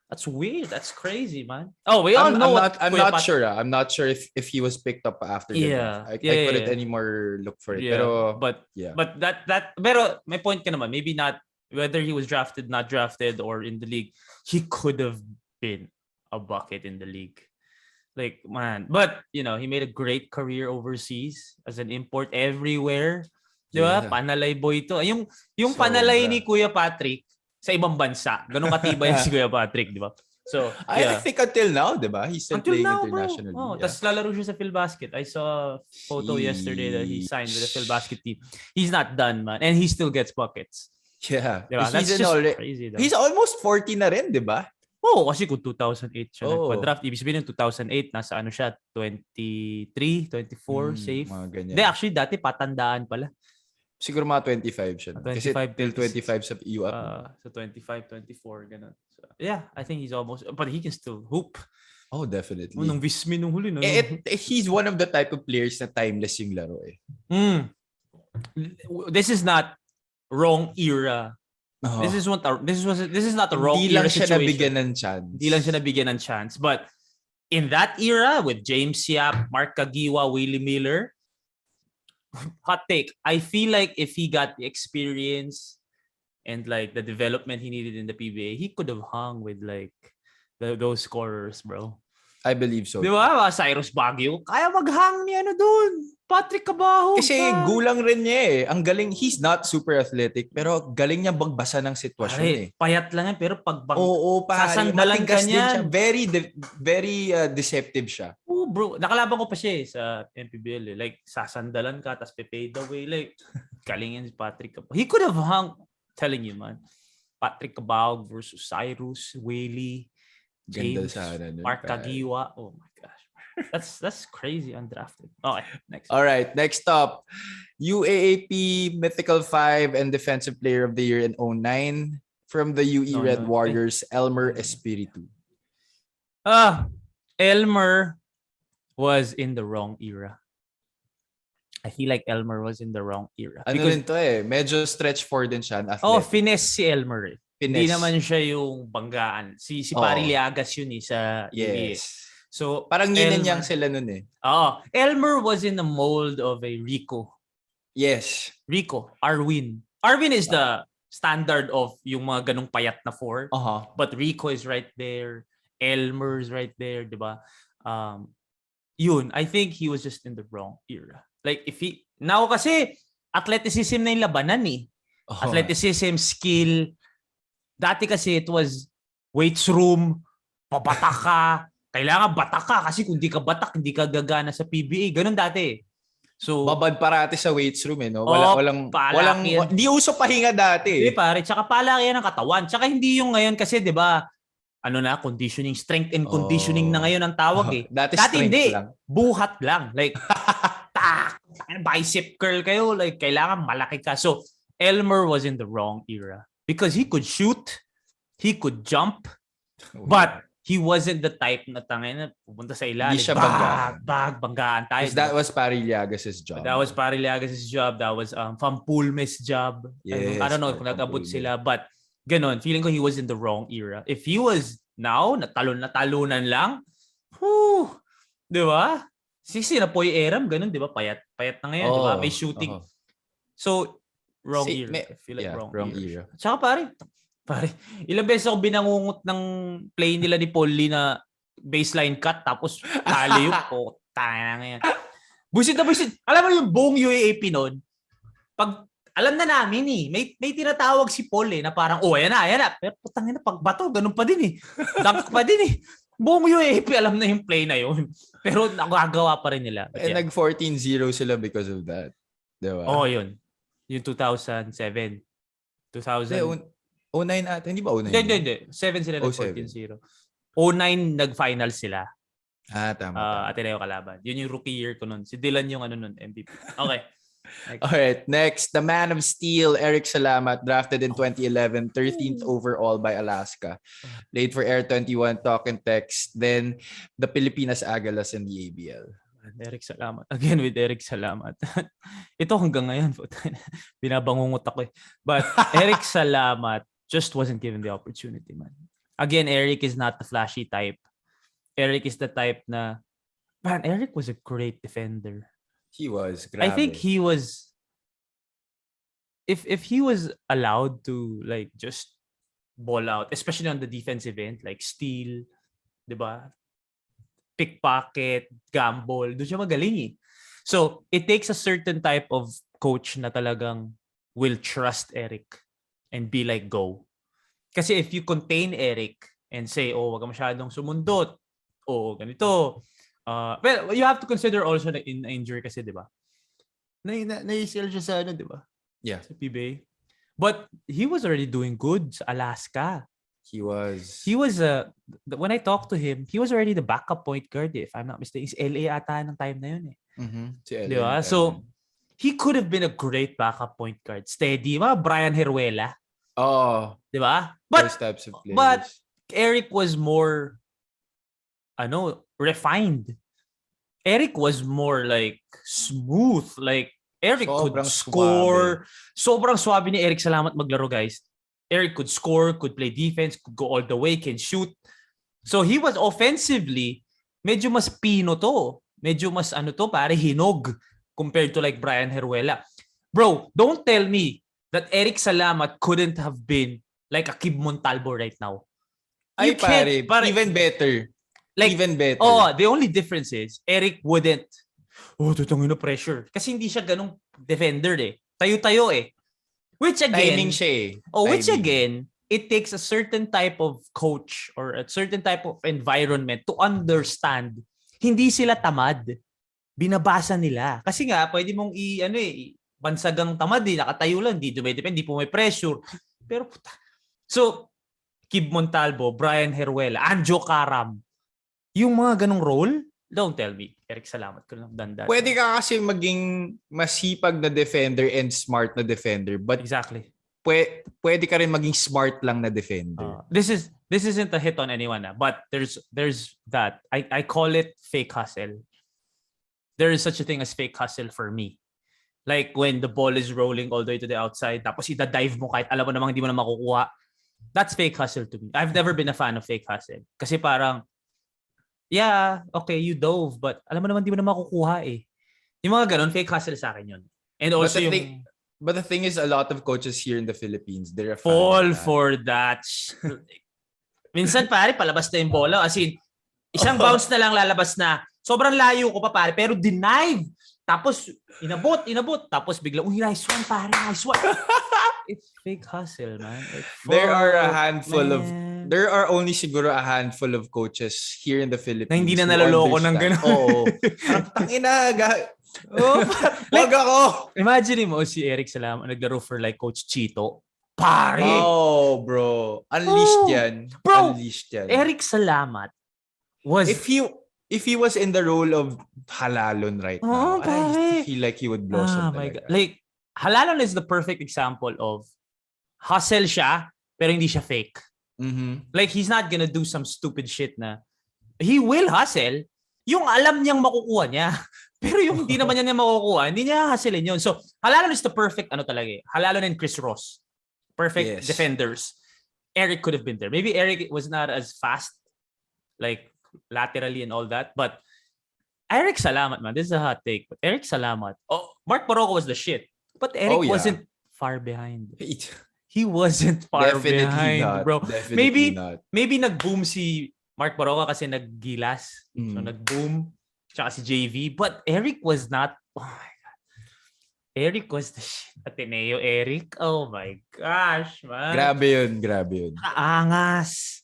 That's weird. That's crazy, man. Oh, we all know I'm not sure. I'm not sure if he was picked up after the draft. I couldn't anymore look for it. Yeah, Pero but that pero my point ka naman, maybe not whether he was drafted, not drafted, or in the league, he could have been a bucket in the league. Like, man. But, he made a great career overseas as an import everywhere. Di ba? Yeah. Panalay boy to. Yung Sobra. panalay ni Kuya Patrick sa ibang bansa. Ganun katibay si Kuya Patrick, di ba? So, I think until now, di ba? He's still until playing now, internationally. bro. Oh, Yeah. tas lalaro siya sa Philbasket. I saw a photo yesterday that he signed with the Philbasket team. He's not done, man. And he still gets buckets. Yeah. Diba? That's just crazy, though. He's almost 40 na rin, di ba? Oo, kasi kung 2008 siya Oo. nagpa-draft. Ibig sabihin yung 2008, nasa ano siya, 23, 24, safe. Mga ganyan. Hindi, actually, dati patandaan pala. Siguro mga 25 siya. 25, Kasi till 25 sa EU up. So 25, 24, ganun. So, yeah, I think he's almost, but he can still hoop. Oh, definitely. Nung Vismi nung huli, no? He's one of the type of players na timeless yung laro eh. This is not wrong era. Oh. This is not a wrong Hindi lang era siya situation. nabigyan ng chance. Hindi lang siya nabigyan ng chance. But in that era with James Yap, Mark Kagiwa, Willie Miller, hot take. I feel like if he got the experience and like the development he needed in the PBA, he could have hung with like those scorers, bro. I believe so. Di ba? Cyrus Baguio, kaya maghang ni ano dun. Patrick Cabahog. Kasi gulang rin niya eh. Ang galing, he's not super athletic, pero galing niya magbasa ng sitwasyon eh. Payat lang yan, pero pag Oo, pare. sasandalan ka Matigas din niyan. siya. Very deceptive siya. Oo, Oh, bro, nakalaban ko pa siya sa MPBL. Like, sasandalan ka, tapos pe-fade away. Like, kalingin si Patrick Cabao. He could have hung, telling you, man. Patrick Cabao versus Cyrus, Whaley, Ganda James, sana nun, Mark pare. Kagiwa. Oh my gosh. That's crazy undrafted. Okay, next. All right, next up. UAAP Mythical 5 and Defensive Player of the Year in 09 from the UE Red Warriors, Elmer Espiritu. Elmer was in the wrong era. I feel like Elmer was in the wrong era. Ano rin to medyo stretch forward din siya. Finesse si Elmer eh. Hindi naman siya yung banggaan. Si Pari Liagas yun sa UE. So, parang yin yang sila nun eh. Elmer was in the mold of a Rico. Yes. Rico, Arwin. Arwin is the standard of yung mga ganong payat na 4. But Rico is right there. Elmer is right there, di ba? Yun, I think he was just in the wrong era. Like, now kasi, athleticism na yung labanan eh. Athleticism, skill. Dati kasi it was weights room, pabatak ka. Kailangan batak ka kasi kung di ka batak, hindi ka gagana sa PBA. Ganun dati. So, babad parati sa weights room no? Walang di uso pahinga dati. Hindi pare, tsaka palakihan ng katawan. Tsaka hindi yung ngayon kasi 'di ba? Ano na, conditioning, strength and conditioning na ngayon ang tawag eh. Dati hindi, lang. Buhat lang. Like bicep curl kayo, like kailangan malaki ka. So, Elmer was in the wrong era because he could shoot, he could jump, but he wasn't the type na tangina pupunta sa ilalim. Hindi siya banggaan tayo. That was Pari Liagas' job. That was Pari Liagas' job. That was Fampulme's job. Yes, I don't know kung nag-abot sila, but ganon, feeling ko he was in the wrong era. If he was now, natalunan lang, di ba? Na Poy Eram, ganon, di ba? Payat na ngayon, di ba? May shooting. So, wrong era. I feel like wrong era. Tsaka pare, ilang beses ako binangungot ng play nila ni Paul Lee na baseline cut tapos tali yung tayo na ngayon. Buisit. Alam mo yung buong UAAP noon, pag alam na namin may tinatawag si Paul na parang, ayan na. Pero putang ina, pag bato, ganun pa din Dunk pa din Buong UAAP alam na yung play na yun. Pero nagagawa pa rin nila. And nag 14-0 sila because of that. Diba? Yun. Yung 2007. 09 ata. Hindi ba 09? Hindi. 7 sila nag 14-0. 09 nag-final sila. Tama. Ateneo kalaban. Yun yung rookie year ko nun. Si Dylan yung MVP. Okay. Alright, next. The Man of Steel, Eric Salamat, drafted in 2011, 13th overall by Alaska. Played for Air 21, Talk and Text. Then, the Pilipinas Agalas in the ABL. Eric Salamat. Again with Eric Salamat. Ito hanggang ngayon. Binabangungot ako But Eric Salamat just wasn't given the opportunity, man. Again, Eric is not the flashy type. Eric is the type na, man, Eric was a great defender. He was. Grabe. I think he was, if he was allowed to like just ball out, especially on the defensive end, like steal, diba? Pickpocket, gamble, doon siya magaling So, it takes a certain type of coach na talagang will trust Eric and be like, go. Kasi if you contain Eric and say, wag ka masyadong sumundot, ganito. Well, you have to consider also na injury kasi, di ba? Na-ACL siya sa di ba? Yeah. Sa PBA. But he was already doing good sa Alaska. He was, when I talked to him, he was already the backup point guard if I'm not mistaken. Is LA ata ng time na yun Si LA. Di ba? So, he could have been a great backup point guard. Steady, Brian Heruela. Di ba? Those types of players. But Eric was more refined. Eric was more like smooth. Like Eric could score. Sobrang swabe ni Eric Salamat maglaro, guys. Eric could score, could play defense, could go all the way, can shoot. So he was offensively medyo mas pino to. Medyo mas pare hinog compared to like Brian Heruela. Bro, don't tell me that Eric Salamat couldn't have been like a Kib Montalvo right now. Pare, even better. Like, even better. The only difference is Eric wouldn't tutungin na pressure. Kasi hindi siya ganung defender Tayo-tayo Which again, timing siya which again, it takes a certain type of coach or a certain type of environment to understand Hindi sila tamad. Binabasa nila. Kasi nga, pwede mong bansagang tamad nakatayo lang, di dumidepende, di po may pressure. Pero puta. So, Kib Montalvo, Brian Heruela, Anjo Karam, yung mga ganong role, don't tell me. Eric, salamat ko lang done that. Pwede ka kasi maging masipag na defender and smart na defender. But Exactly. pwede ka rin maging smart lang na defender. This isn't a hit on anyone, but there's that. I call it fake hustle. There is such a thing as fake hustle for me. Like when the ball is rolling all the way to the outside, tapos ida-dive mo kahit alam mo namang hindi mo na makukuha. That's fake hustle to me. I've never been a fan of fake hustle. Kasi parang, yeah, okay, you dove, but alam mo naman hindi mo na makukuha eh. Yung mga ganun, fake hustle sa akin yun. And also but the thing is, a lot of coaches here in the Philippines, they're a fan fall of that. for that. Minsan pare, palabas na yung bola. As in, isang bounce na lang lalabas na. Sobrang layo ko pa pare, pero denied. Tapos, inabot. Tapos bigla, nice one pare, nice one. It's fake hustle, man. There are only siguro a handful of coaches here in the Philippines na hindi na naloloko ng gano'n. Oo. Tangina, wag ako. Imagine mo si Eric Salamat naglaro for like Coach Chito. Pare! Oh, bro. Unleashed yan. Bro, Unleashed yan. Eric Salamat was... If he was in the role of Halalon right now, I feel like he would blossom. Oh my God. Like, Halalon is the perfect example of hustle siya, pero hindi siya fake. Mm-hmm. Like, he's not gonna do some stupid shit na he will hustle yung alam niyang makukuha niya. Pero yung hindi naman niya makukuha, hindi niya hustlein yun. So, Halalon is the perfect, Halalon and Chris Ross. Perfect defenders. Eric could have been there. Maybe Eric was not as fast, like, laterally and all that, but Eric Salamat, man, this is a hot take, but Eric Salamat, Mark Barroco was the shit, but Eric wasn't far behind. He wasn't far behind, not. Bro. Definitely not. Maybe nag-boom si Mark Barroco kasi naggilas. So nag-boom. Tsaka si JV. But Eric was not. Oh my God. Eric was the shit. Ateneo Eric. Oh my gosh, man. Grabe yun. Kaangas.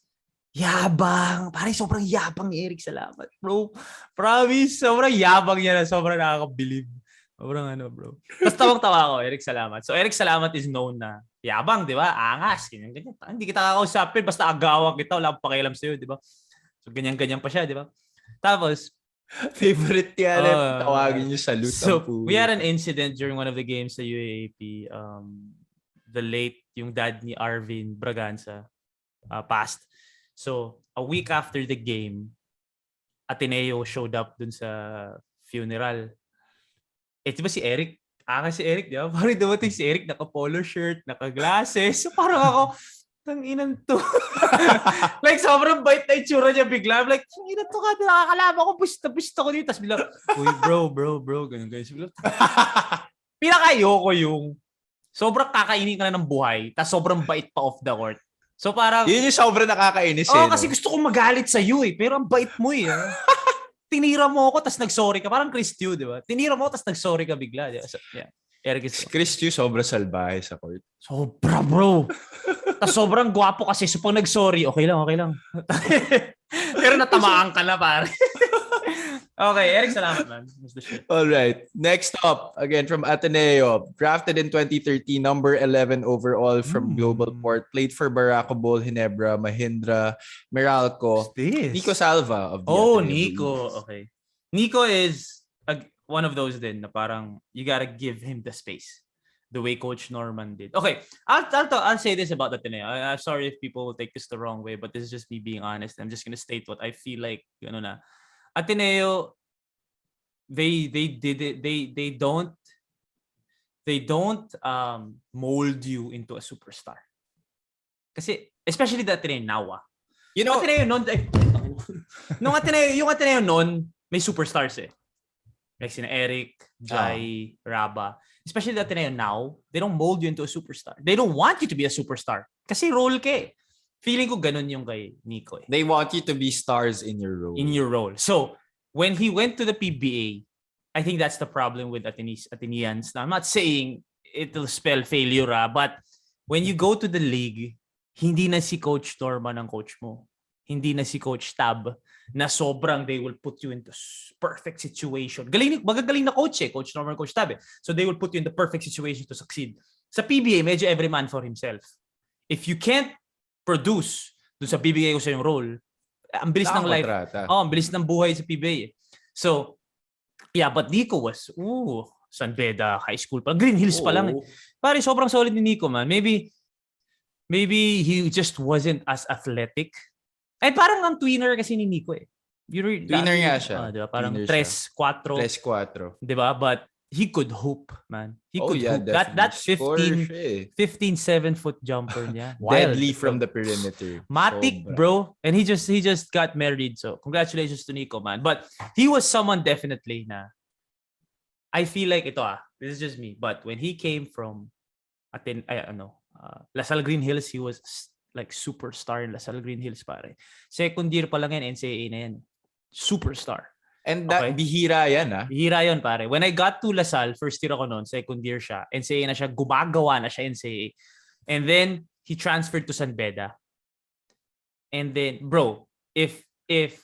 Yabang. Pare, sobrang yabang ni Eric Salamat, bro. Promise, sobrang yabang niya na sobrang nakakabilib. Sobrang bro. Tapos tawang-tawa ako, Eric Salamat. So, Eric Salamat is known na yabang, di ba? Angas. Ganyan. Hindi kita kakausapin. Basta agawang kita. Wala akong pakialam sa'yo, di ba? So, ganyan-ganyan pa siya, di ba? Tapos, favorite yan. Tawagin niyo salute. So, we had an incident during one of the games sa UAAP. The late, yung dad ni Arvin Braganza passed. So, a week after the game, Ateneo showed up dun sa funeral. Di ba si Eric? Si Eric, di ba? Parang dumating si Eric, naka-polo shirt, naka-glasses. So, parang ako, tanginan to. Like, sobrang bait na itsura niya bigla. I'm like, tanginan to ka, nakakalaban ko, busta ko dito. Tapos bigla, uy, bro, ganun. Pinakayoko yung sobrang kakainin ka na ng buhay, tapos sobrang bait pa off the court. So parang... Yun yung sobrang nakakainis kasi gusto kong magalit sa iyo pero ang bait mo Tinira mo ako, tapos nag-sorry ka. Parang Chris Tew, di ba? Tinira mo, tapos nag-sorry ka bigla. So, yeah. Eric is... Chris Tew, sobrang salbahe sa court. Sobra, bro. Tapos sobrang gwapo kasi. So pag nag-sorry, okay lang. Pero natamaan ka na, pare. Okay, Eric, salamat, man. All right. Next up, again from Ateneo. Drafted in 2013, number 11 overall from Global Port. Played for Barako Bowl, Ginebra, Mahindra, Meralco. Nico Salva of the Ateneo. Nico. Okay. Nico is one of those din na parang you gotta give him the space. The way Coach Norman did. Okay, I'll say this about Ateneo. I'm sorry if people will take this the wrong way, but this is just me being honest. I'm just gonna state what I feel like, Ateneo, they did it. They don't mold you into a superstar. Kasi especially the Ateneo now. Ateneo noon, yung Ateneo noon, may superstars like sina Eric, Jai, Raba. Especially the Ateneo now, they don't mold you into a superstar. They don't want you to be a superstar. Kasi role ka Feeling ko ganun yung kay Nico. They want you to be stars in your role. So, when he went to the PBA, I think that's the problem with Ateneans. Now, I'm not saying it'll spell failure, but when you go to the league, hindi na si Coach Norman ang coach mo. hindi na si Coach Tab na sobrang they will put you in the perfect situation. Magagaling na coach Coach Norman, Coach Tab So they will put you in the perfect situation to succeed. Sa PBA, medyo every man for himself. If you can't produce dun sa PBA ko sa yung role, ang bilis ng life. Ang bilis ng buhay sa PBA. So, yeah, but Nico was, San Beda High School pa. Green Hills pa lang. Pare, sobrang solid ni Nico, man. Maybe he just wasn't as athletic. Ay, parang ang tweener kasi ni Nico Tweener nga siya. Diba? Parang 3-4. 3-4. Diba? But he could hoop, man. He could hoop. That 15-7-foot jumper niya. Deadly from the perimeter. Matic, bro. And he just got married. So, congratulations to Nico, man. But he was someone definitely na I feel like this is just me. But when he came from LaSalle Green Hills, he was like superstar in LaSalle Green Hills, pare. Second year pa lang yan, NCAA na yan. Superstar. And that, bihira yan, Bihira yun, pare. When I got to LaSalle, first year ako noon, second year siya, NCAA na siya, gumagawa na siya NCAA. And then, he transferred to San Beda. And then, bro, if this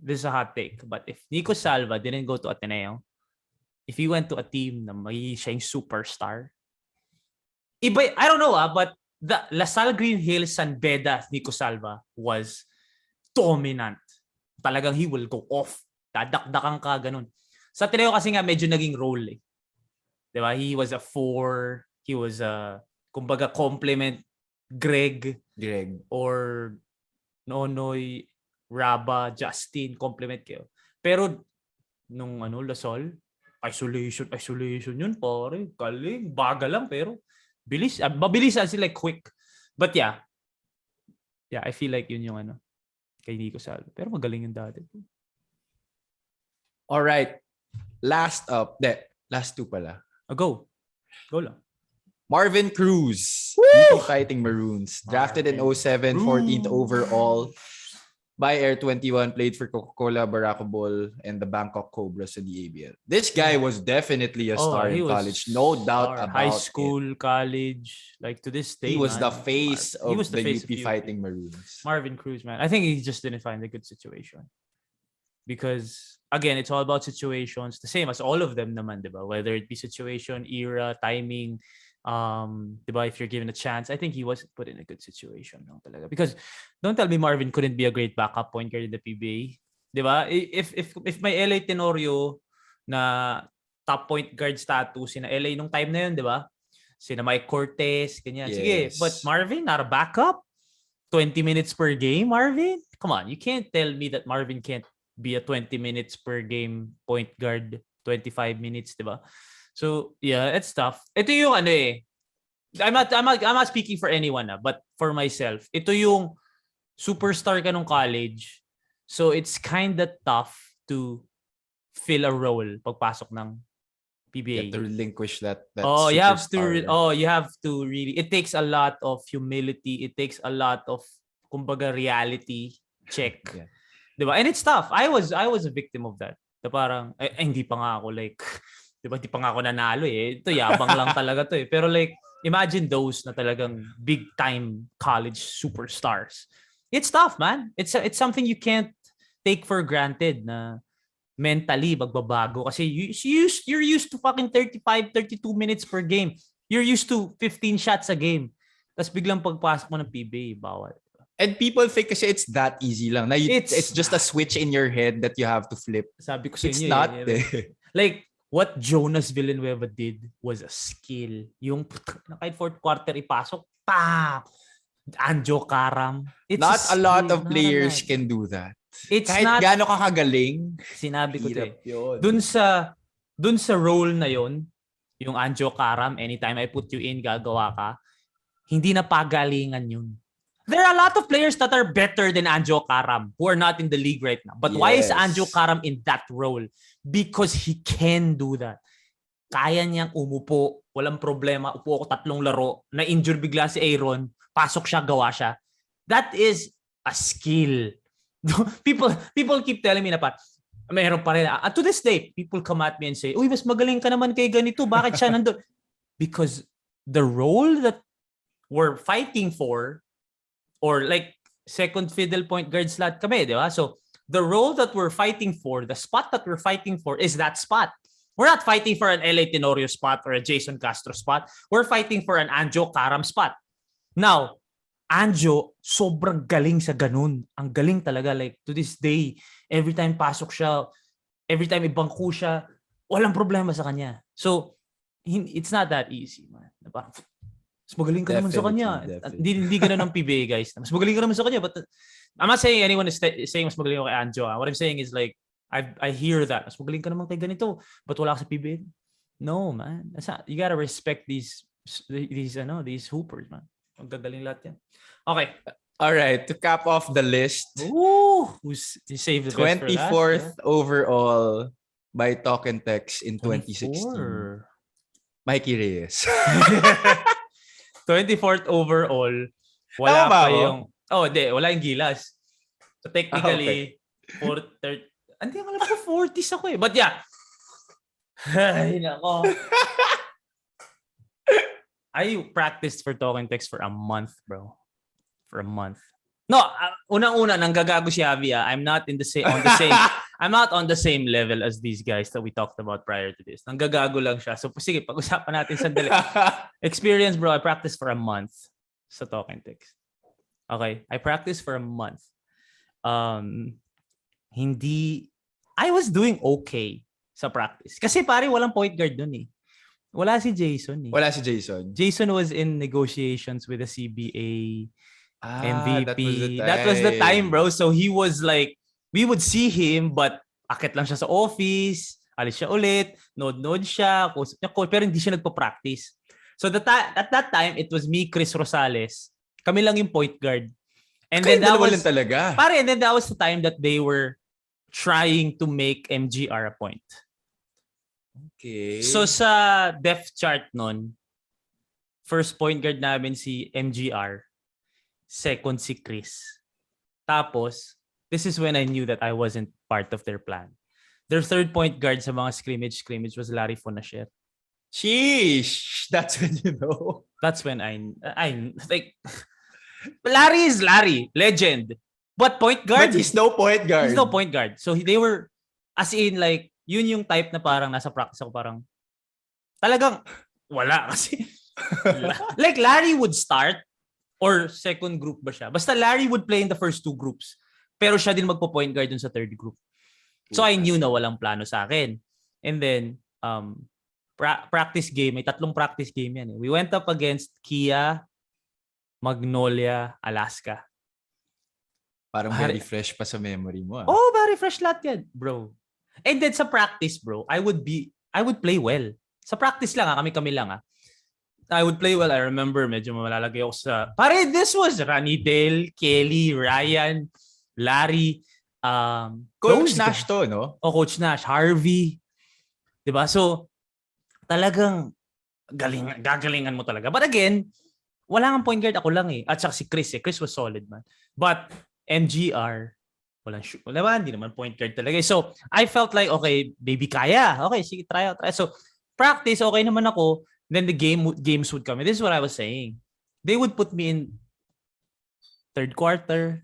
is a hot take, but if Nico Salva didn't go to Ateneo, if he went to a team na may siya yung superstar, iba, I don't know but the LaSalle Green Hills San Beda Nico Salva was dominant. Talagang he will go off. Dadakdakan ka, ganun. Sa Ateneo kasi nga medyo naging role Diba? He was a 4. He was a, kumbaga, complement Greg. Or Nonoy, Raba, Justin, complement kayo. Pero, nung LaSalle, isolation yun, pare. Galing, baga lang, pero mabilis sila, quick. But yeah, I feel like yun yung kay Nico Salva. Pero magaling yung dati. Alright. Last two pala. Go lang. Marvin Cruz. Dito Fighting Maroons. Drafted in 07, 14th overall. By Air 21, played for Coca-Cola, Barako Ball, and the Bangkok Cobras in the ABL. This guy was definitely a star in college. No doubt about high school, college, like to this day. He was the face of the UP Fighting Maroons. Marvin Cruz, man. I think he just didn't find a good situation. Because, again, it's all about situations. The same as all of them naman, diba? Whether it be situation, era, timing, diba, if you're given a chance. I think he wasn't put in a good situation lang talaga. Because don't tell me Marvin couldn't be a great backup point guard in the PBA. Diba? If may LA Tenorio na top point guard status sina LA nung time na yun, diba? Sina Mike Cortez, ganyan. Yes. Sige, but Marvin, not a backup? 20 minutes per game, Marvin? Come on, you can't tell me that Marvin can't be a 20 minutes per game point guard, 25 minutes, diba? So, yeah, it's tough. Ito yung I'm not speaking for anyone but for myself. Ito yung superstar ka nung college. So, it's kind of tough to fill a role pagpasok ng PBA. You have to relinquish that you have to really, it takes a lot of humility. It takes a lot of, kumbaga, reality check. Yeah. Diba? And it's tough. I was a victim of that. Na parang, hindi pa nga ako like, diba, di pa nga ako nanalo Ito, yabang lang talaga to Pero like, imagine those na talagang big time college superstars. It's tough, man. It's something you can't take for granted na mentally magbabago. Kasi you're used to fucking 35, 32 minutes per game. You're used to 15 shots a game. Tapos biglang pagpasok mo ng PBA, bawal. And people think kasi it's that easy lang. Na it's just a switch in your head that you have to flip. Sabi ko sa it's inyo. Not like, what Jonas Villanueva did was a skill. Yung kahit fourth quarter ipasok, Anjo Karam. Not a lot of players can do that. It's kahit not, gaano kakagaling. Sinabi ko Dun sa role na yon, yung Anjo Karam, anytime I put you in, gagawa ka, hindi na pagalingan yun. There are a lot of players that are better than Anjo Karam who are not in the league right now. But why is Anjo Karam in that role? Because he can do that. Kaya niyang umupo, walang problema, upo ako 3 laro, na-injure bigla si Aaron, pasok siya, gawa siya. That is a skill. People keep telling me na mayroon pa rin. To this day, people come at me and say, uy, mas magaling ka naman kay ganito. Bakit siya nandun? Because the role that we're fighting for, or like second fiddle point guard slot kami, di ba? So, the role that we're fighting for, the spot that we're fighting for is that spot. We're not fighting for an LA Tenorio spot or a Jason Castro spot. We're fighting for an Anjo Karam spot. Now, Anjo, sobrang galing sa ganun. Ang galing talaga. Like, to this day, every time pasok siya, every time ibangko siya, walang problema sa kanya. So, it's not that easy, man. Diba? Mas magaling ka naman sa kanya. Hindi ganun ang PBA, guys. Mas magaling ka naman sa kanya. But I'm not saying anyone is saying mas magaling ako kay Anjo. What I'm saying is like, I hear that. Mas magaling ka naman kay ganito. But wala ka sa PBA? No, man. That's not, you gotta respect these hoopers, man. Magagaling lahat yan. Okay. All right. To cap off the list. Ooh, you saved the best 24th overall by Talk and Text in 2016. Mikee Reyes. 24th overall. Wala pa yung... wala yung Gilas. So technically, 430... Hindi, alam ko 40s ako eh. But yeah. Ay, nako. I practiced for Talk and Text for a month, bro. For a month. No, unang-una, nanggagago si Javi. I'm not I'm not on the same level as these guys that we talked about prior to this. Nanggagago lang siya. So sige, pag-usapan natin sandali. Experience, bro. I practiced for a month sa Talk and Text. Okay, I practiced for a month. I was doing okay sa practice. Kasi pare, walang point guard dun eh. Wala si Jason eh. Wala si Jason. Jason was in negotiations with the CBA. MVP. That was the time, bro. So he was like, we would see him, but akit lang siya sa office, alis siya ulit, nod siya, kusap niya, pero hindi siya nagpa-practice. So at that time, it was me, Chris Rosales. Kami lang yung point guard. And then that was talaga. And then that was the time that they were trying to make MGR a point. Okay. So sa depth chart nun, first point guard namin si MGR. Second si Chris. Tapos, this is when I knew that I wasn't part of their plan. Their third point guard sa mga scrimmage was Larry Fonasher. Sheesh! That's when you know. That's when I like, Larry is Larry. Legend. But point guard? But he's no point guard. He's no point guard. So they were, as in like, yun yung type na parang nasa practice ako parang, talagang, wala kasi. Like Larry would start, or second group ba siya? Basta Larry would play in the first two groups. Pero siya din magpo-point guard dun sa third group. So I knew na walang plano sa akin. And then, practice game. May 3 practice game yan eh. We went up against Kia, Magnolia, Alaska. Parang very fresh pa sa memory mo. Oh, very fresh lahat yan, bro. And then sa practice, bro, I would play well. Sa practice lang kami lang I would play well. I remember, medyo malalagay ako sa... Pare, this was Ranidel, Kelly, Ryan, Larry. Coach Nash to, no? Oh, Coach Nash, Harvey. Diba? So, talagang gagalingan mo talaga. But again, wala nga point guard, ako lang eh. At saka si Chris eh. Chris was solid, man. But MGR, wala, hindi naman point guard talaga. So, I felt like, okay, baby, kaya. Okay, sige, try out. So, practice, okay naman ako. Then the games would come. And this is what I was saying. They would put me in third quarter.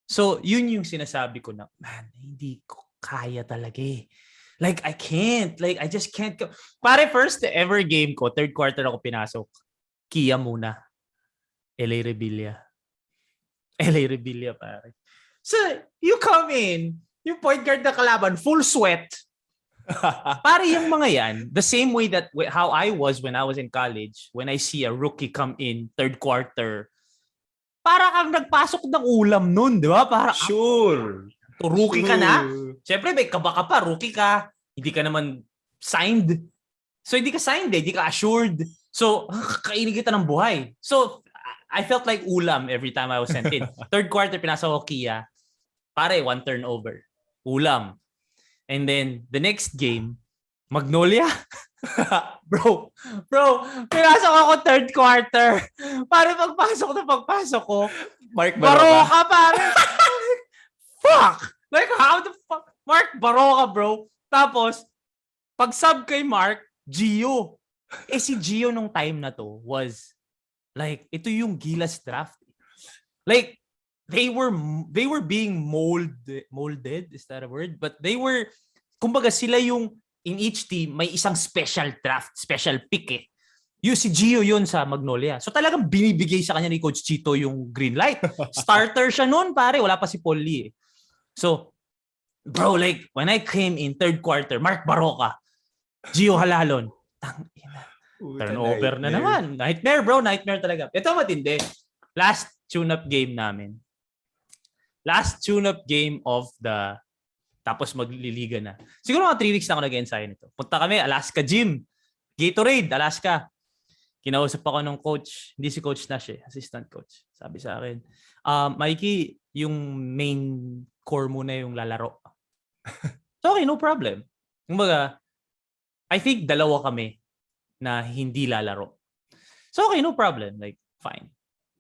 So, yun yung sinasabi ko na, man, hindi ko kaya talaga eh. Like, I can't. Like, I just can't. Pare, first ever game ko, third quarter ako pinasok. Kia muna. LA Rebilla, pare. So, you come in, yung point guard na kalaban, full sweat. Pare yung mga yan, the same way that how I was when I was in college, when I see a rookie come in third quarter, para kang nagpasok ng ulam nun, di ba? Para, sure. Rookie ka na. Siyempre, may kaba ka pa, rookie ka. Hindi ka naman signed. So, hindi ka signed hindi ka assured. So, kainin kita ng buhay. So, I felt like ulam every time I was sent in. Third quarter, pinasa ko Kia. Pare, 1 turnover. Ulam. And then, the next game, Magnolia. bro, pinasok ako third quarter. Pare, pagpasok ko, Mark Baroka, pare. Fuck! Like, how the fuck? Mark Baroka, bro. Tapos, pag sub kay Mark, Gio. Si Gio nung time na to was, like, ito yung Gilas draft. Like, they were being molded, is that a word? But they were, kumbaga sila yung, in each team, may isang special draft, special pick eh. Yung si Gio yun sa Magnolia. So talagang binibigay sa kanya ni Coach Chito yung green light. Starter siya noon, pare. Wala pa si Paul Lee eh. So, bro, like, when I came in third quarter, Mark Baroka, Gio Halalon, turnover na naman. Nightmare, bro. Nightmare talaga. Ito matindi. Last tune-up game namin. Last tune-up game of the... Tapos magliliga na. Siguro mga 3 weeks na ako nag-ensayo nito. Punta kami, Alaska Gym. Gatorade, Alaska. Kinausap ako ng coach. Hindi si Coach Nash eh. Assistant coach. Sabi sa akin, Mikey, yung main core muna yung lalaro. So okay, no problem. Kumbaga, I think 2 kami na hindi lalaro. So okay, no problem. Like, fine.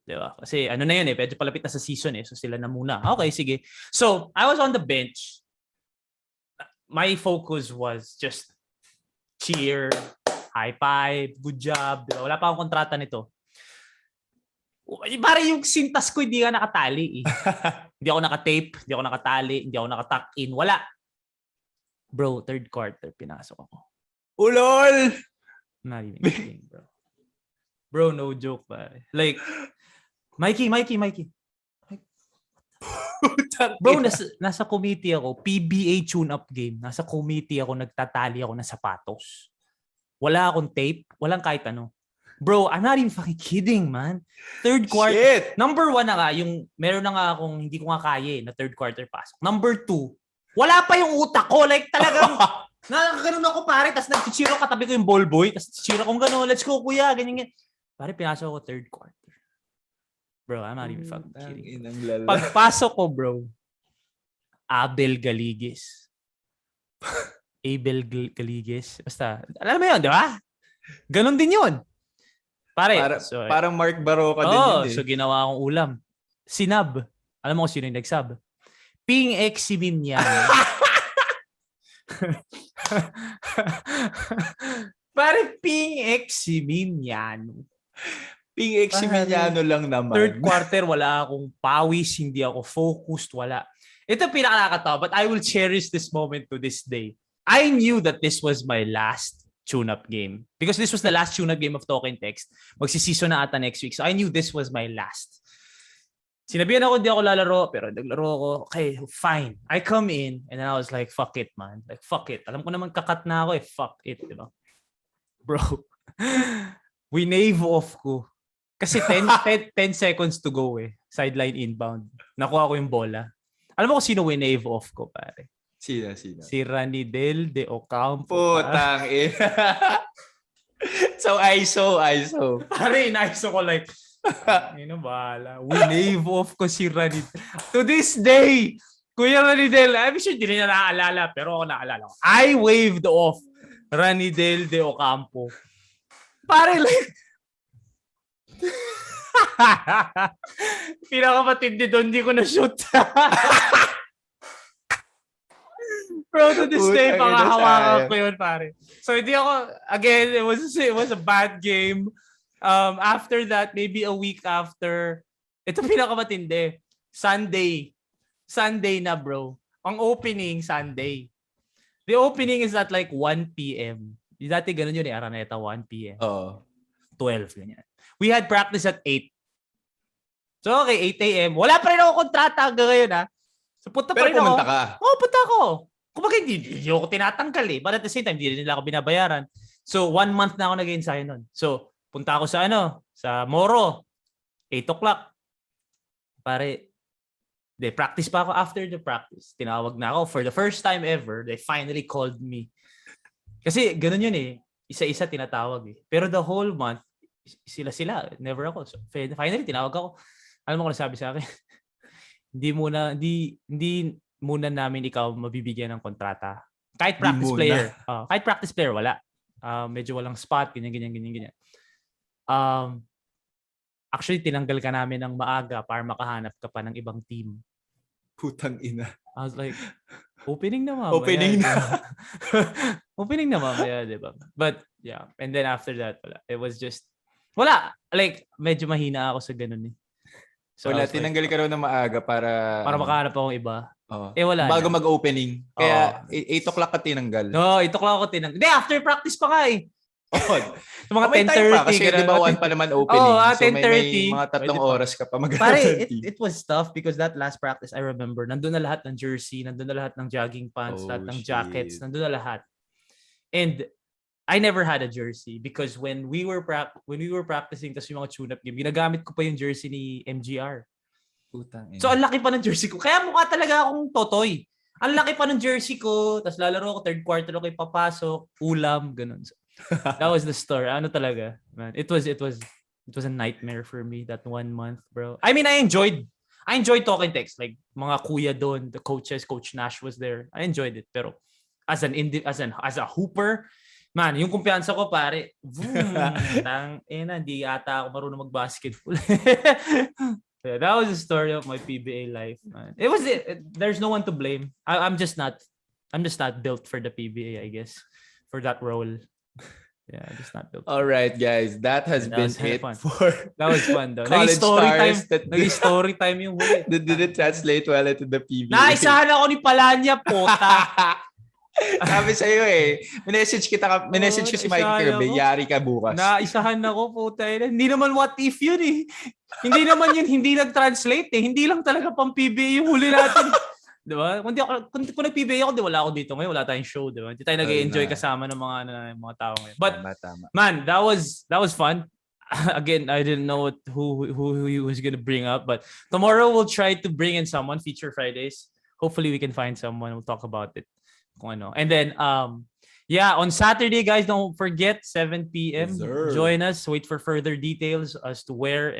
Diba? Kasi ano na yun eh. Medyo palapit na sa season eh. So sila na muna. Okay, sige. So, I was on the bench. My focus was just cheer, high five, good job. Diba? Wala pa akong kontrata nito. Parang yung sintas ko hindi ka nakatali eh. Hindi ako nakatape, hindi ako nakatali, hindi ako nakatuck in. Wala. Bro, third quarter, pinasok ako. Ulol! Not even kidding, bro. Bro, no joke, pare. Like, Mikey. Bro, nasa committee ako, PBA tune-up game. Nasa committee ako, nagtatali ako ng sapatos. Wala akong tape, walang kahit ano. Bro, I'm not even fucking kidding, man. Third quarter. Shit! Number 1 na nga, yung meron na nga akong hindi ko nga kaya na third quarter pasok. Number 2, wala pa yung utak ko. Like talagang, nakakaganon ako pare, tapos nag-cheer ako, katabi ko yung ball boy, tapos cheer akong gano'n, let's go kuya, ganyan. Pare, pinasok ako third quarter. Bro, I'm not even fucking kidding. Pagpasok ko, bro, Abel Galigis. Basta, alam mo yun, di ba? Ganon din yun. Pare, parang Mark Baroka din yun eh. So ginawa akong ulam. Sinab. Alam mo kung sino yung nagsab? Ping X si Minyan. Pare, Ping X si Minyan. Ping X si Minyano lang naman. Third quarter, wala akong pawis, hindi ako focused, wala. Ito pinakanakatawa, but I will cherish this moment to this day. I knew that this was my last tune-up game. Because this was the last tune-up game of Talking Text. Magsiseason na ata next week. So I knew this was my last. Sinabihan ako, hindi ako lalaro, pero naglaro ako. Okay, fine. I come in, and then I was like, fuck it, man. Like, fuck it. Alam ko naman kakat na ako eh. Fuck it, di ba? Bro, winave off ko. Kasi 10 seconds to go eh. Sideline inbound. Nakuha ko yung bola. Alam mo kung sino winave off ko, pare? Sino? Si Ranidel de Ocampo. Putang ina. So, ISO. Pare, in-ISO ko like, bahala. Winave off ko si Ranidel. To this day, Kuya Ranidel, I'm sure hindi na naaalala, pero ako naaalala ko. I waved off Ranidel de Ocampo. Pare, like, pinakamatindi doon, hindi ko na-shoot. Bro, to this day, pangahawakan ko yun, pare. So, hindi ako, again, it was a bad game. After that, maybe a week after, ito pinakamatindi. Sunday na, bro. Ang opening, Sunday. The opening is at like 1 p.m. Dati ganun yun eh, Araneta, 1 p.m. 12, ganyan. We had practice at 8. So, okay, 8 a.m. Wala pa rin ako kontrata hanggang ngayon, ha? So, punta pa rin ako. Pero pumunta ka? Oo, punta ako. Kumbaga, hindi ako tinatanggal eh. But at the same time, hindi rin nila ako binabayaran. So, 1 month na ako nag-ensayo nun. So, punta ako sa sa Moro. 8 o'clock. Pare, practice pa ako after the practice. Tinawag na ako. For the first time ever, they finally called me. Kasi, ganun yun eh. Isa-isa tinatawag eh. Pero the whole month, sila. Never ako. So, finally, tinawag ako. Alam mo kung sabi sa akin? Hindi muna namin ikaw mabibigyan ng kontrata. Kahit practice player. Kahit practice player, wala. Medyo walang spot, ganyan. Actually, tinanggal ka namin ng maaga para makahanap ka pa ng ibang team. Putang ina. I was like, opening na mamaya. Opening na mamaya, diba? But, yeah. And then after that, wala. It was just, wala. Like, medyo mahina ako sa ganun eh. So Wala, I was like, tinanggal ka raw na maaga para makahanap akong iba. Oh. Wala Bago na. mag-opening. Kaya 8 o'clock ka tinanggal. No, 8 o'clock ako tinanggal. Hindi, after practice pa nga eh. Sa mga may time pa 10:30. kasi di ba 1 pa naman opening. So may 10:30. mga 3 oras ka pa Pare, it was tough because that last practice, I remember, nandun na lahat ng jersey, nandun na lahat ng jogging pants, lahat ng jackets, nandun na lahat. And I never had a jersey because when we were practicing tas yung mga tune-up game, ginagamit ko pa yung jersey ni MGR. So ang laki pa ng jersey ko. Kaya mukha talaga akong totoy. Ang laki pa ng jersey ko, tas lalaro ko third quarter ako papasok, ulam, ganun. So, that was the story. Ano talaga, man. It was a nightmare for me that 1 month, bro. I mean, I enjoyed talking text, like mga kuya doon, the coaches, Coach Nash was there. I enjoyed it, pero as a hooper, man, yung kumpiyansa ko pare, hindi ata ako marunong mag-basketball. Yeah, that was the story of my PBA life, man. There's no one to blame. I'm just not built for the PBA, I guess, for that role. Yeah, just not built. All right, guys, that has been it for that was fun though. College stars that story time yung huli. That didn't translate well into the PBA. Naisahan ako ni Palanya, pota. Sabi sa'yo message ko si Mikee Reyes, yari ka bukas. Naisahan ako, puta. Hindi naman what if yun eh. Hindi naman yun, hindi nag-translate eh. Hindi lang talaga pang PBA yung huli natin. Diba? Kung nag-PBA ako, wala ako dito ngayon, wala tayong show, diba? Hindi tayo nag-enjoy kasama ng mga tao ngayon. But, tama. Man, that was fun. Again, I didn't know who he was gonna bring up, but tomorrow we'll try to bring in someone, Feature Fridays. Hopefully we can find someone. We'll talk about it. And then on Saturday, guys, don't forget 7 p.m. Join us. Wait for further details as to where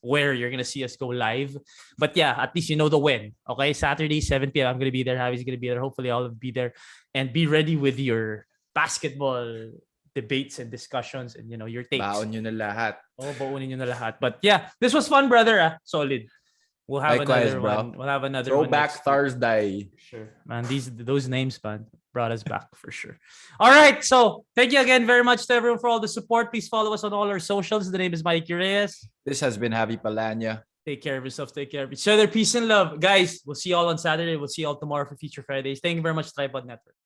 you're gonna see us go live. But yeah, at least you know the when. Okay, Saturday 7 p.m. I'm gonna be there. Javi's gonna be there. Hopefully, all of you be there, and be ready with your basketball debates and discussions and your takes. Baon nyo na lahat. Baunin nyo na lahat. But yeah, this was fun, brother. Solid. We'll have Likewise, another bro. one. We'll have another Throwback one. Thursday. Sure. Man, those names, man, brought us back for sure. All right. So thank you again very much to everyone for all the support. Please follow us on all our socials. The name is Mikee Reyes. This has been Javi Palanya. Take care of yourself. Take care of each other. Peace and love. Guys, we'll see you all on Saturday. We'll see you all tomorrow for Feature Fridays. Thank you very much, Tripod Network.